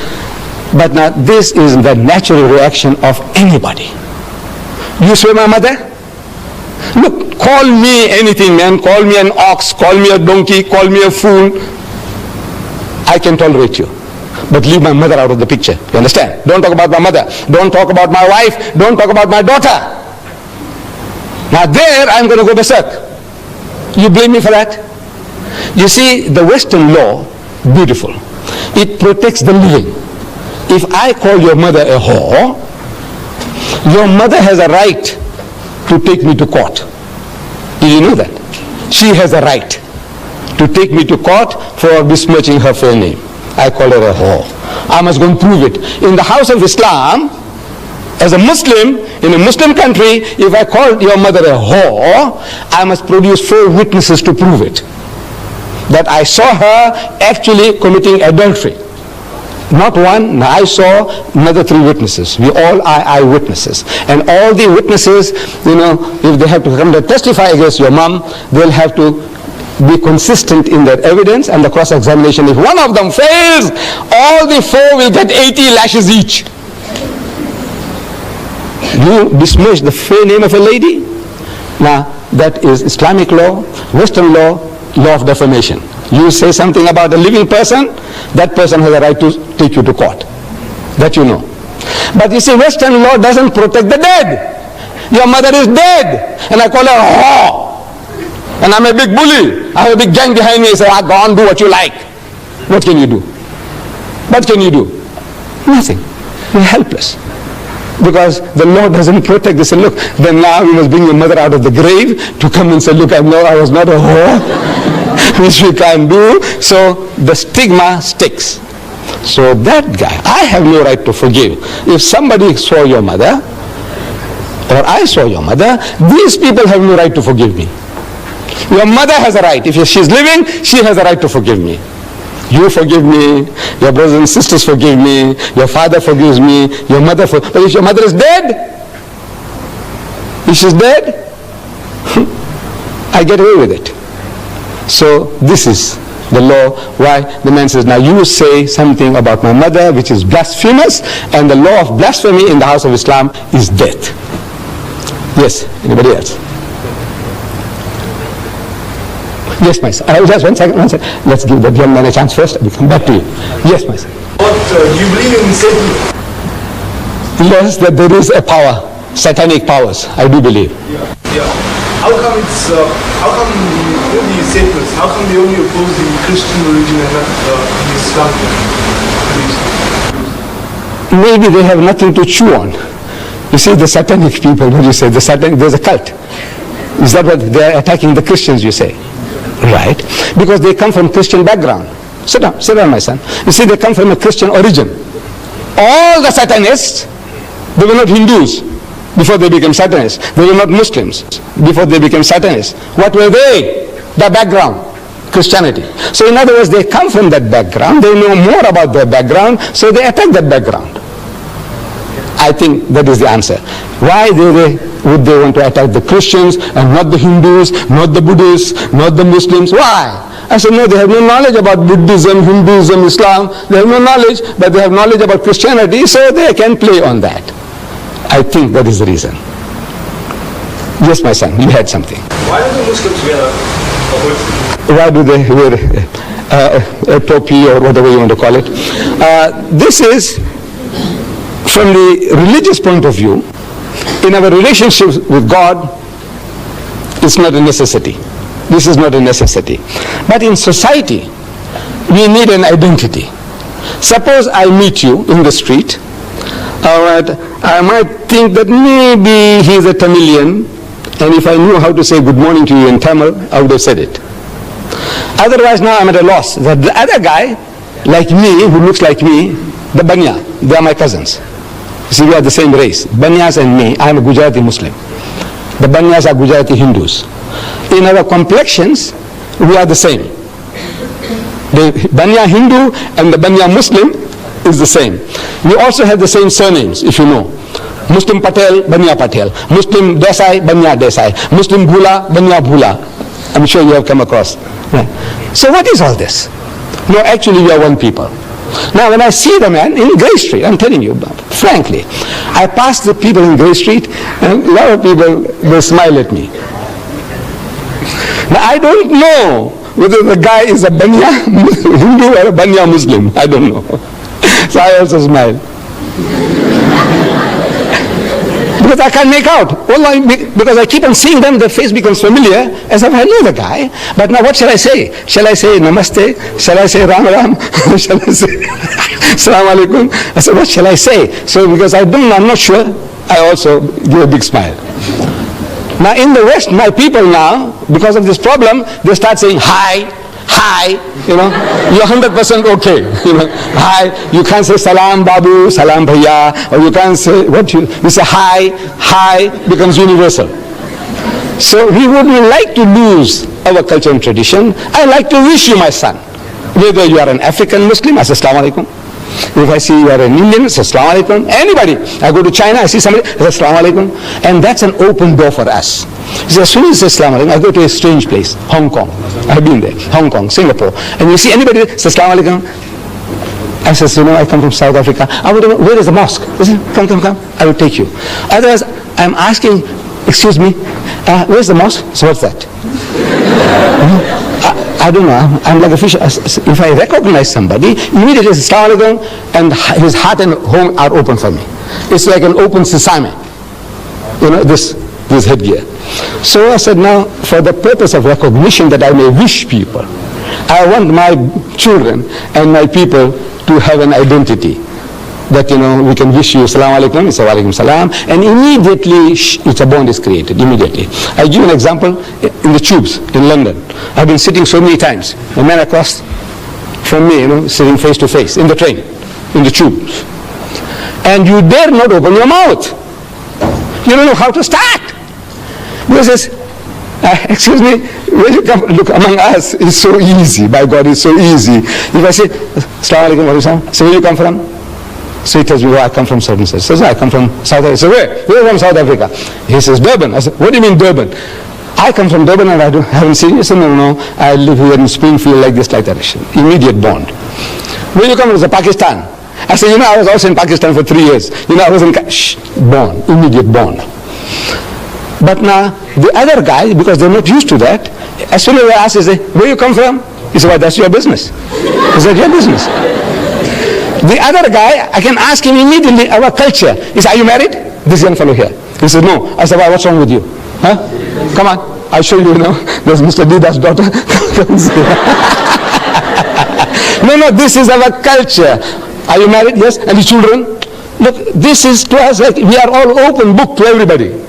B: But now this is the natural reaction of anybody. You swear my mother? Look, call me anything, man. Call me an ox, call me a donkey, call me a fool. I can tolerate you. But leave my mother out of the picture. You understand? Don't talk about my mother. Don't talk about my wife. Don't talk about my daughter. Now there I'm going to go berserk. You blame me for that? You see, the Western law, beautiful. It protects the living. If I call your mother a whore, your mother has a right to take me to court. Did you know that? She has a right to take me to court for besmirching her fair name. I call her a whore. I must go and prove it. In the house of Islam, as a Muslim, in a Muslim country, if I call your mother a whore, I must produce 4 witnesses to prove it. That I saw her actually committing adultery. Not one, I saw another 3 witnesses. We all are eyewitnesses. And all the witnesses, you know, if they have to come to testify against your mom, they'll have to be consistent in their evidence and the cross-examination. If one of them fails, all the 4 will get 80 lashes each. You besmirch the fair name of a lady? Now, that is Islamic law, Western law, law of defamation. You say something about a living person, that person has a right to take you to court. That you know. But you see, Western law doesn't protect the dead. Your mother is dead, and I call her a whore. And I'm a big bully. I have a big gang behind me. I say, go on, do what you like. What can you do? What can you do? Nothing. You're helpless. Because the law doesn't protect. They say, look, then now we must bring your mother out of the grave to come and say, look, I was not a whore, which we can't do. So the stigma sticks. So that guy, I have no right to forgive. If somebody saw your mother, or I saw your mother, these people have no right to forgive me. Your mother has a right. If she's living, she has a right to forgive me. You forgive me, your brothers and sisters forgive me, your father forgives me, your mother forgives me. But if your mother is dead, if she's dead, I get away with it. So this is the law why the man says, now you say something about my mother which is blasphemous, and the law of blasphemy in the house of Islam is death. Yes, anybody else? Yes, my son. Just one second. Let's give that young man a chance first. We'll come back to you. Yes, my son.
D: What, do you believe in Satan?
B: Yes, that there is a power, satanic powers. I do believe.
D: Yeah. How come only Satanists? How come they only oppose the Christian religion and not the Islamic religion?
B: Maybe they have nothing to chew on. You see, the satanic people, what do you say? There's a cult. Is that what they are attacking the Christians, you say? Right, because they come from Christian background. Sit down, my son. You see, they come from a Christian origin. All the Satanists, they were not Hindus before they became Satanists. They were not Muslims before they became Satanists. What were they? The background, Christianity. So in other words, they come from that background. They know more about their background, so they attack that background. I think that is the answer. Why would they want to attack the Christians and not the Hindus, not the Buddhists, not the Muslims? Why? I said, no, they have no knowledge about Buddhism, Hinduism, Islam. They have no knowledge, but they have knowledge about Christianity, so they can play on that. I think that is the reason. Yes, my son, you had something.
D: Why do the Muslims wear a hood?
B: Why do they wear a topi or whatever you want to call it? This is, from the religious point of view, in our relationships with God, it's not a necessity. This is not a necessity. But in society, we need an identity. Suppose I meet you in the street, I might think that maybe he's a Tamilian, and if I knew how to say good morning to you in Tamil, I would have said it. Otherwise, now I'm at a loss. That the other guy, like me, who looks like me, the Banya, they are my cousins. You see, we are the same race. Banyas and me, I am a Gujarati Muslim. The Banyas are Gujarati Hindus. In our complexions, we are the same. The Banya Hindu and the Banya Muslim is the same. We also have the same surnames, if you know. Muslim Patel, Banya Patel. Muslim Desai, Banya Desai. Muslim Bhula, Banya Bhula. I'm sure you have come across. Right. So what is all this? No, actually we are one people. Now when I see the man in Grey Street, I'm telling you, frankly, I pass the people in Grey Street and a lot of people, they smile at me. Now I don't know whether the guy is a Banya Hindu or a Banya Muslim. I don't know. So I also smile. Because I can't make out. Because I keep on seeing them, the face becomes familiar, as if I know the guy. But now what shall I say? Shall I say Namaste? Shall I say Ram Ram? Shall I say Assalamu Alaikum? I said, what shall I say? So because I'm not sure, I also give a big smile. Now in the West, my people now, because of this problem, they start saying hi, you know, you're 100% okay, you know, hi, you can't say salam babu, salam bhaiya, or you can't say, you say hi becomes universal. So we wouldn't like to lose our culture and tradition. I like to wish you, my son, whether you are an African Muslim, I say assalamu alaikum. If I see you are an Indian, I say assalamu alaikum. Anybody, I go to China, I see somebody, I say assalamu alaikum. And that's an open door for us. So as soon as I say assalamu alaikum, I go to a strange place, Hong Kong. I've been there, Hong Kong, Singapore. And you see anybody say assalamu alaikum, I says, you know, I come from South Africa. I would, where is the mosque? I say, come, I will take you. Otherwise, I'm asking, excuse me, where's the mosque? So what's that? I don't know, I'm like a fish. If I recognize somebody, immediately I say, assalamu alaikum, and his heart and home are open for me. It's like an open sesame, you know, this headgear. So I said, now, for the purpose of recognition that I may wish people, I want my children and my people to have an identity. That, you know, we can wish you assalamu alaikum, say wa alaikum salam, and immediately it's a bond is created, immediately. I give an example in the tubes in London. I've been sitting so many times. A man across from me, you know, sitting face to face in the train, in the tubes. And you dare not open your mouth. You don't know how to start. Because it's, excuse me, when you come, look, among us, it's so easy. By God, it's so easy. If I say, assalamu alaikum wa rahmatullah, so where you come from? So he tells me, I come from South Africa. He says, I come from South Africa. I say, where? Where from South Africa? He says, Durban. I said, what do you mean Durban? I come from Durban and I haven't seen you. He said, no, I live here in Springfield like this, like that. Immediate bond. Where you come from? I said, Pakistan. I said, you know, I was also in Pakistan for 3 years. You know, I was in, bond, immediate bond. But now, the other guy, because they're not used to that, as soon as I ask, he says, where you come from? He said, well, that's your business. He said, your business. The other guy, I can ask him immediately our culture. He said, are you married? This young fellow here. He said, no. I said, well, what's wrong with you? Huh? Come on, I'll show you, there's Mr. Deedat's daughter. No, this is our culture. Are you married? Yes. And the children? Look, this is to us like we are all open book to everybody.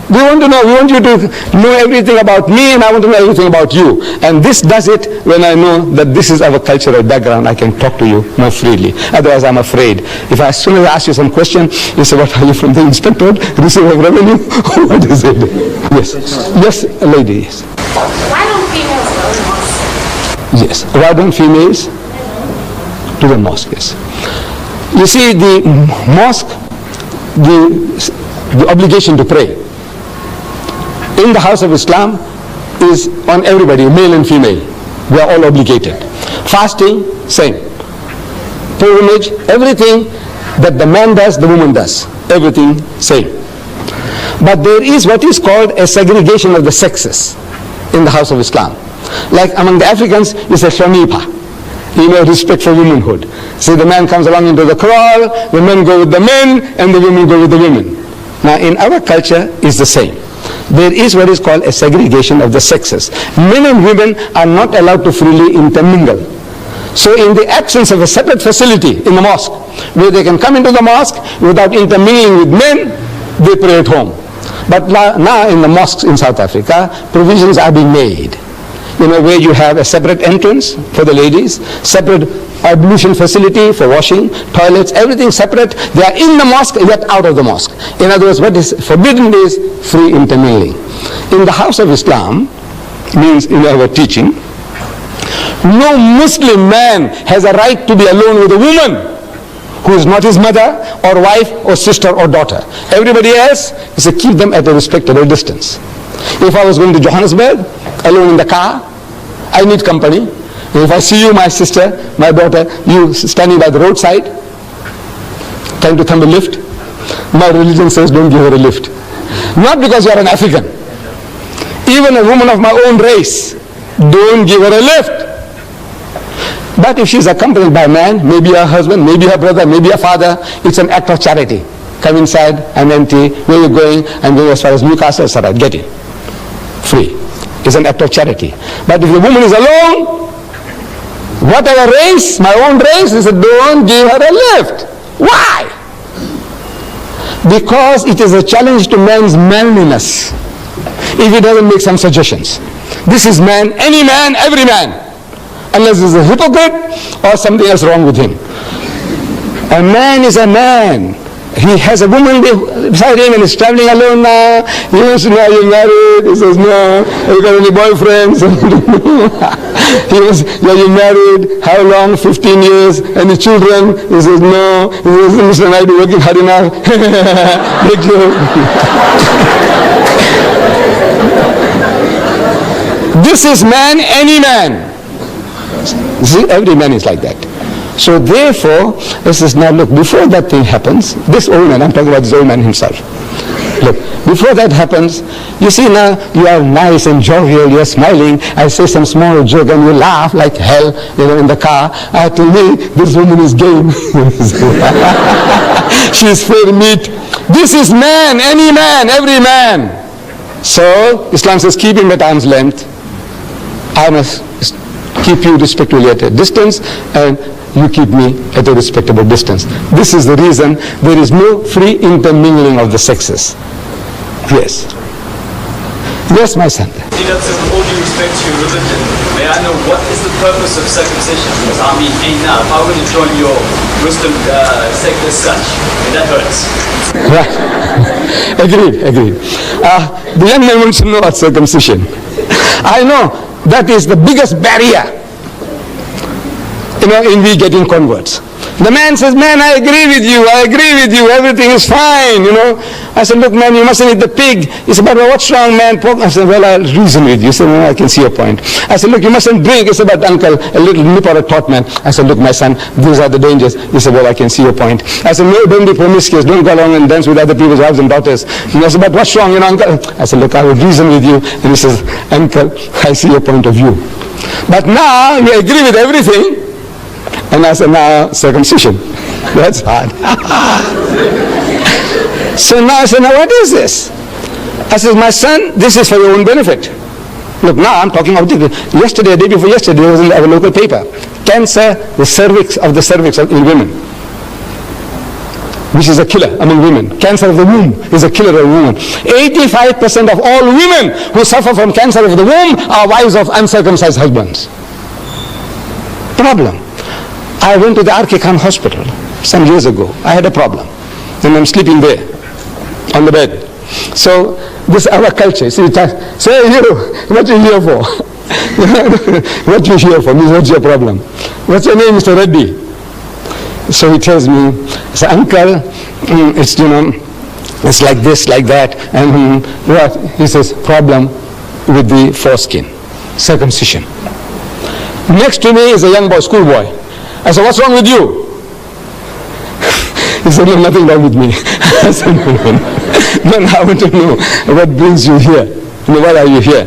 B: We want to know, we want you to know everything about me, and I want to know everything about you. And this does it when I know that this is our cultural background. I can talk to you more freely. Otherwise, I'm afraid. If as soon as I ask you some question, you say, what are you from the inspectorate? Receiver of revenue? What is it? Yes. Yes, a lady, yes.
C: Why don't females go to mosque?
B: Yes. Why don't females to the mosque? Yes. You see, the mosque the obligation to pray. In the house of Islam is on everybody, male and female. We are all obligated. Fasting, same. Pilgrimage, everything that the man does, the woman does. Everything, same. But there is what is called a segregation of the sexes in the house of Islam. Like among the Africans, it's a shamipa. Respect for womanhood. So the man comes along into the kraal, the men go with the men, and the women go with the women. Now in our culture, it's the same. There is what is called a segregation of the sexes. Men and women are not allowed to freely intermingle. So in the absence of a separate facility in the mosque, where they can come into the mosque without intermingling with men, they pray at home. But now in the mosques in South Africa, provisions are being made. Where you have a separate entrance for the ladies, separate ablution facility for washing, toilets, everything separate. They are in the mosque, yet out of the mosque. In other words, what is forbidden is free intermingling. In the house of Islam, means in our teaching, no Muslim man has a right to be alone with a woman who is not his mother or wife or sister or daughter. Everybody else is to keep them at a respectable distance. If I was going to Johannesburg, alone in the car, I need company. If I see you, my sister, my daughter, you standing by the roadside, trying to thumb a lift, my religion says don't give her a lift. Not because you are an African. Even a woman of my own race, don't give her a lift. But if she is accompanied by a man, maybe her husband, maybe her brother, maybe her father, it's an act of charity. Come inside, I'm empty, where are you going? I'm going as far as Newcastle, it's all right, get in. Free. It's an act of charity. But if the woman is alone, whatever race, my own race, they said, don't give her a lift. Why? Because it is a challenge to man's manliness if he doesn't make some suggestions. This is man, any man, every man, unless he's a hypocrite or something else wrong with him. A man is a man. He has a woman beside him and is traveling alone now. He wants to know, are you married? He says, no. Have you got any boyfriends? He was, are you married? How long? 15 years. Any children? He says, no. He says, Mr. Naidu, working hard enough. Big joke. This is man, any man. See, every man is like that. So therefore, this is now, look, before that thing happens, this old man, I'm talking about this old man himself. Look, before that happens, you see now, you are nice and jovial, you're smiling, I say some small joke and you laugh like hell, in the car. To me, this woman is game. She's fair meat. This is man, any man, every man. So, Islam says, keep him at arm's length. I must keep you respectfully at a distance, and you keep me at a respectable distance. This is the reason there is no free intermingling of the sexes. Yes. Yes, my son.
E: Deedat, with all due respect to your religion, may I know what is the purpose of circumcision? Because I mean, now, if I were to join your Muslim sect as such, that hurts.
B: Right. Agreed. The young man wants to know about circumcision. I know that is the biggest barrier, in we getting converts. The man says, man, I agree with you, everything is fine, I said, look, man, you mustn't eat the pig. He said, but what's wrong, man? Pork? I said, well, I'll reason with you. He said, no, I can see your point. I said, look, you mustn't drink. He said, but uncle, a little nip or a tot, man. I said, look, my son, these are the dangers. He said, well, I can see your point. I said, no, don't be promiscuous. Don't go along and dance with other people's wives and daughters. I said, but what's wrong, uncle? I said, look, I will reason with you. And he says, uncle, I see your point of view. But now you agree with everything. And I said, now circumcision. That's hard. So now I said, now what is this? I said, my son, this is for your own benefit. Look, now I'm talking about yesterday, the day before yesterday, it was in our local paper. Cancer, the cervix in women, which is a killer among women. Cancer of the womb is a killer of women. 85% of all women who suffer from cancer of the womb are wives of uncircumcised husbands. Problem. I went to the R.K. Khan hospital some years ago. I had a problem. And I'm sleeping there on the bed. So this is our culture. See, say you, what are you here for? What are you here for? What's your problem? What's your name, Mr. Reddy? So he tells me, I say, uncle, it's, It's like this, like that. And what? He says, problem with the foreskin, circumcision. Next to me is a young boy, schoolboy. I said, what's wrong with you? He said, no, nothing wrong with me. I said, no. I want to know what brings you here. Why are you here?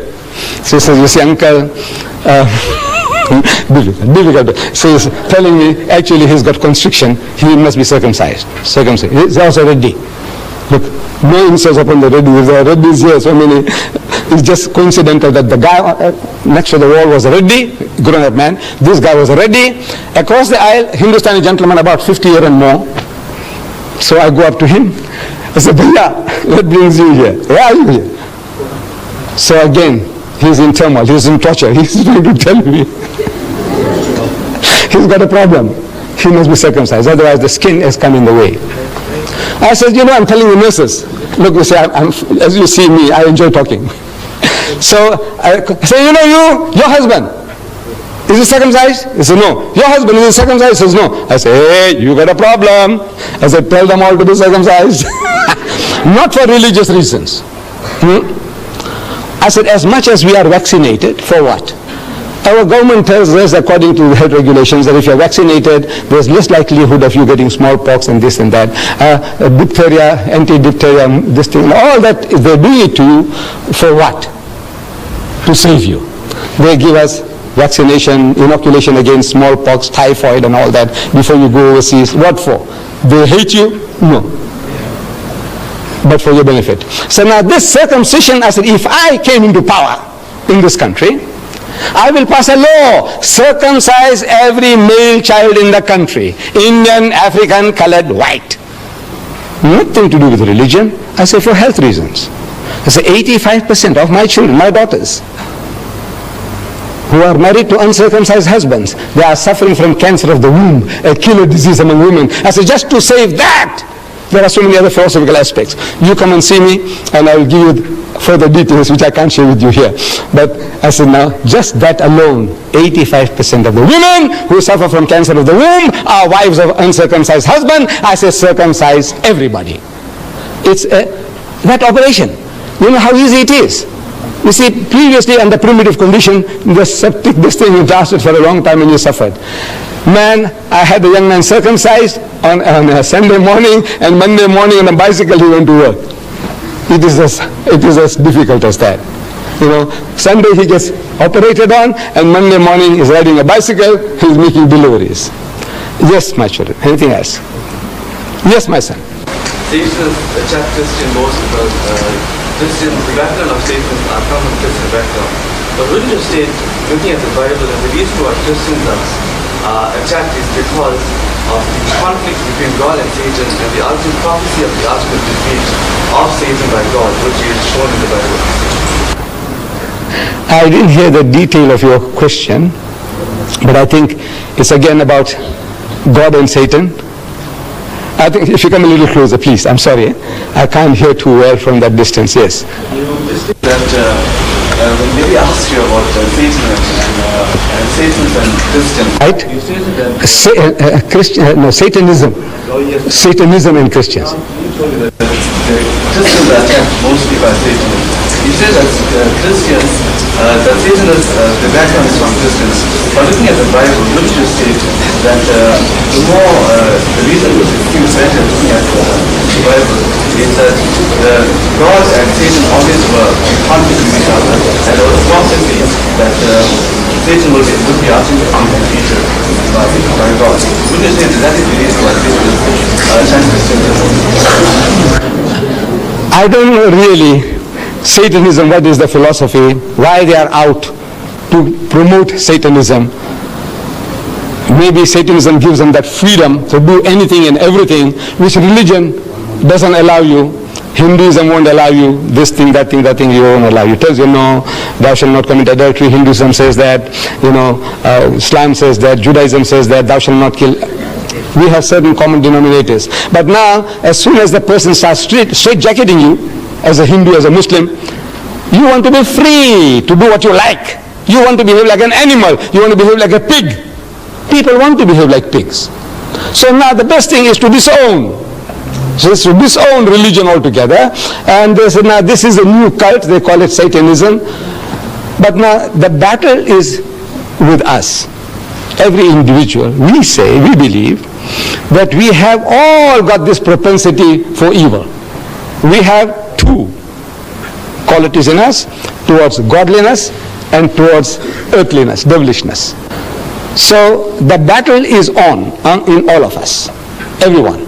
B: So he says, you see, uncle, difficult. So he's telling me, actually he's got constriction. He must be circumcised. He's also ready. Look, no insults upon the reddy. There are reddies here, so many. It's just coincidental that the guy next to the wall was a reddy, grown-up man. This guy was a reddy. Across the aisle, Hindustani gentleman, about 50 years and more. So I go up to him. I said, Bhaiya, what brings you here? Why are you here? So again, he's in turmoil, he's in torture. He's trying to tell me. He's got a problem. He must be circumcised, otherwise the skin has come in the way. I said, I'm telling you nurses. Look, you see, as you see me, I enjoy talking. So I say, your husband, is he circumcised? He said, no. Your husband, is he circumcised? He says, no. I say, hey, you got a problem. I said, tell them all to be circumcised. Not for religious reasons. I said, as much as we are vaccinated, for what? Our government tells us, according to the health regulations, that if you're vaccinated, there's less likelihood of you getting smallpox and this and that. Diphtheria, anti-diphtheria, this thing, all that, they do it to you for what? To save you. They give us vaccination, inoculation against smallpox, typhoid and all that before you go overseas. What for? They hate you? No. But for your benefit. So now this circumcision, I said, if I came into power in this country, I will pass a law, circumcise every male child in the country, Indian, African, colored, white. Nothing to do with religion. I say for health reasons. I say 85% of my children, my daughters, who are married to uncircumcised husbands, they are suffering from cancer of the womb, a killer disease among women. I say just to save that, there are so many other philosophical aspects. You come and see me and I will give you further details which I can't share with you here. But I said now, just that alone, 85% of the women who suffer from cancer of the womb are wives of uncircumcised husband. I say circumcise everybody. It's that operation. You know how easy it is. You see, previously under primitive condition, the septic, this thing lasted for a long time and you suffered. Man, I had a young man circumcised on a Sunday morning, and Monday morning on a bicycle he went to work. It is as difficult as that. Sunday he gets operated on, and Monday morning he's riding a bicycle, he's making deliveries. Yes, my children. Anything else? Yes, my son.
F: Satan attack Christian most because Christian, the background of Satan are come from Christian background. But wouldn't you state, looking at the Bible, that the reason why Christians are attacked is because of the conflict between God and Satan and the ultimate prophecy of the ultimate defeat of Satan by God, which is shown in the Bible.
B: I didn't hear the detail of your question, but I think it's again about God and Satan. I think if you come a little closer, please. I'm sorry. I can't hear too well from that distance. Yes.
F: That when maybe asked you about Satan and Satan and Christian.
B: Right?
F: You stated that
B: Satanism. Satanism and Christians.
F: You told me that the Christians are attacked mostly by Satan. You said that Christians, that Satan is, the background is from Christians. But looking at the Bible, wouldn't you state that the more, the reason which it seems better looking at the Bible is that God and Satan always were conflicting with each other, and there was prophecy that Satan would be ultimately defeated by God. Wouldn't you say that is the reason why Satan is anti-Christian?
B: I don't know really Satanism, what is the philosophy, why they are out to promote Satanism. Maybe Satanism gives them that freedom to do anything and everything which religion doesn't allow you. Hinduism won't allow you this thing, that thing, you won't allow you. It tells you, no, thou shalt not commit adultery. Hinduism says that, Islam says that, Judaism says that, thou shalt not kill. We have certain common denominators. But now, as soon as the person starts straight-jacketing you, as a Hindu, as a Muslim, you want to be free to do what you like. You want to behave like an animal. You want to behave like a pig. People want to behave like pigs. So now the best thing is to disown. So it's to disown religion altogether. And they said, now this is a new cult, they call it Satanism. But now the battle is with us. Every individual, we believe that we have all got this propensity for evil. We have two qualities in us, towards godliness and towards earthliness, devilishness. So the battle is on in all of us, everyone.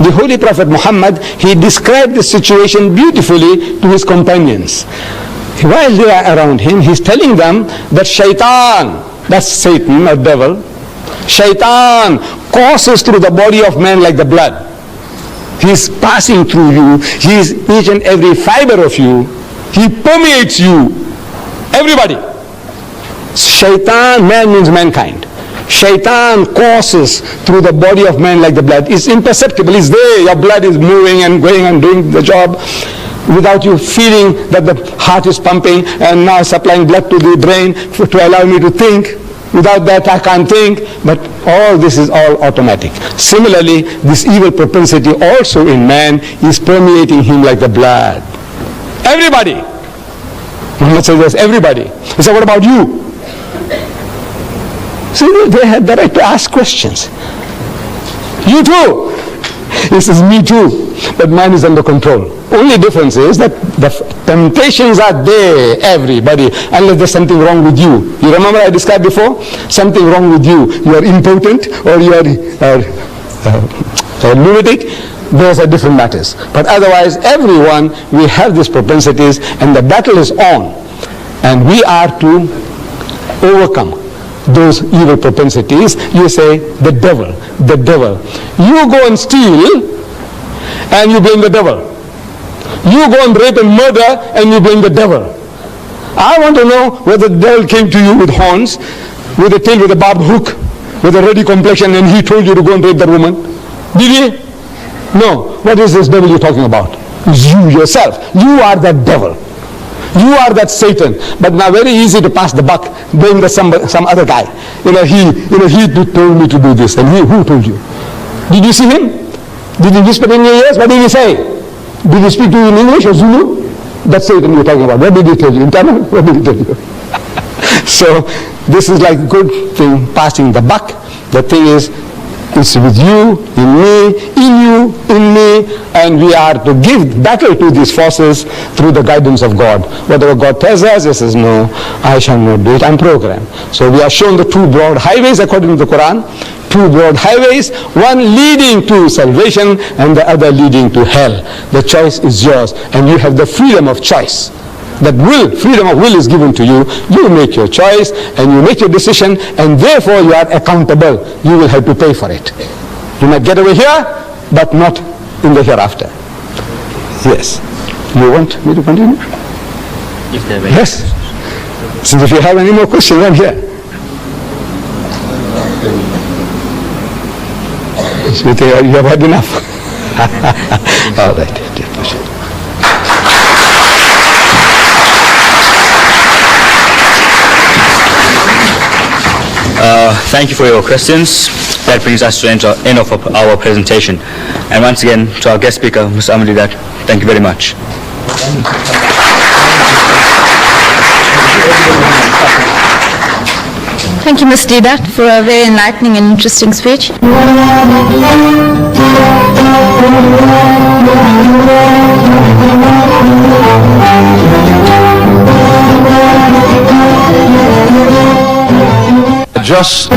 B: The Holy Prophet Muhammad, he described the situation beautifully to his companions. While they are around him, he's telling them that shaitan, that's Satan or devil, shaitan courses through the body of man like the blood. He's passing through you. He's each and every fiber of you. He permeates you. Everybody. Shaitan, man means mankind. Shaitan courses through the body of man like the blood. It's imperceptible. It's there. Your blood is moving and going and doing the job without you feeling that the heart is pumping and now supplying blood to the brain to allow me to think. Without that I can't think. But all this is all automatic. Similarly, this evil propensity also in man is permeating him like the blood. Everybody. Muhammad says yes, everybody. He said, what about you? See, they had the right to ask questions. You too. He says, me too. But mine is under control. Only difference is that the temptations are there, everybody, unless there's something wrong with you. You remember I described before? Something wrong with you. You are impotent or you are lunatic. Those are different matters. But otherwise, everyone, we have these propensities and the battle is on. And we are to overcome those evil propensities. You say, the devil, the devil. You go and steal and you blame the devil. You go and rape and murder and you blame the devil. I want to know whether the devil came to you with horns, with a tail, with a barbed hook, with a ruddy complexion, and he told you to go and rape that woman. Did he? No. What is this devil you're talking about? It's you yourself. You are that devil. You are that Satan. But now very easy to pass the buck, blame some other guy. He told me to do this. And who told you? Did you see him? Did he whisper in your ears? What did he say? Did he speak to you in English or Zulu? That's Satan you're talking about. What did he tell you? In Tamil? What did he tell you? So this is like a good thing, passing the buck. The thing is, it's with you, in me, in you, in me, and we are to give battle to these forces through the guidance of God. Whatever God tells us, he says, no, I shall not do it, I'm programmed. So we are shown the two broad highways according to the Quran, two broad highways, one leading to salvation and the other leading to hell. The choice is yours, and you have the freedom of choice. That will, freedom of will is given to you. You make your choice and you make your decision, and therefore you are accountable. You will have to pay for it. You might get away here, but not in the hereafter. Yes. You want me to continue? Yes. So if you have any more questions, I'm here. So you have had enough. All right.
A: Thank you for your questions. That brings us to the end of our presentation. And once again, to our guest speaker, Mr. Ahmed Deedat, thank you very much.
G: Thank you, Mr. Deedat, for a very enlightening and interesting speech.
H: Just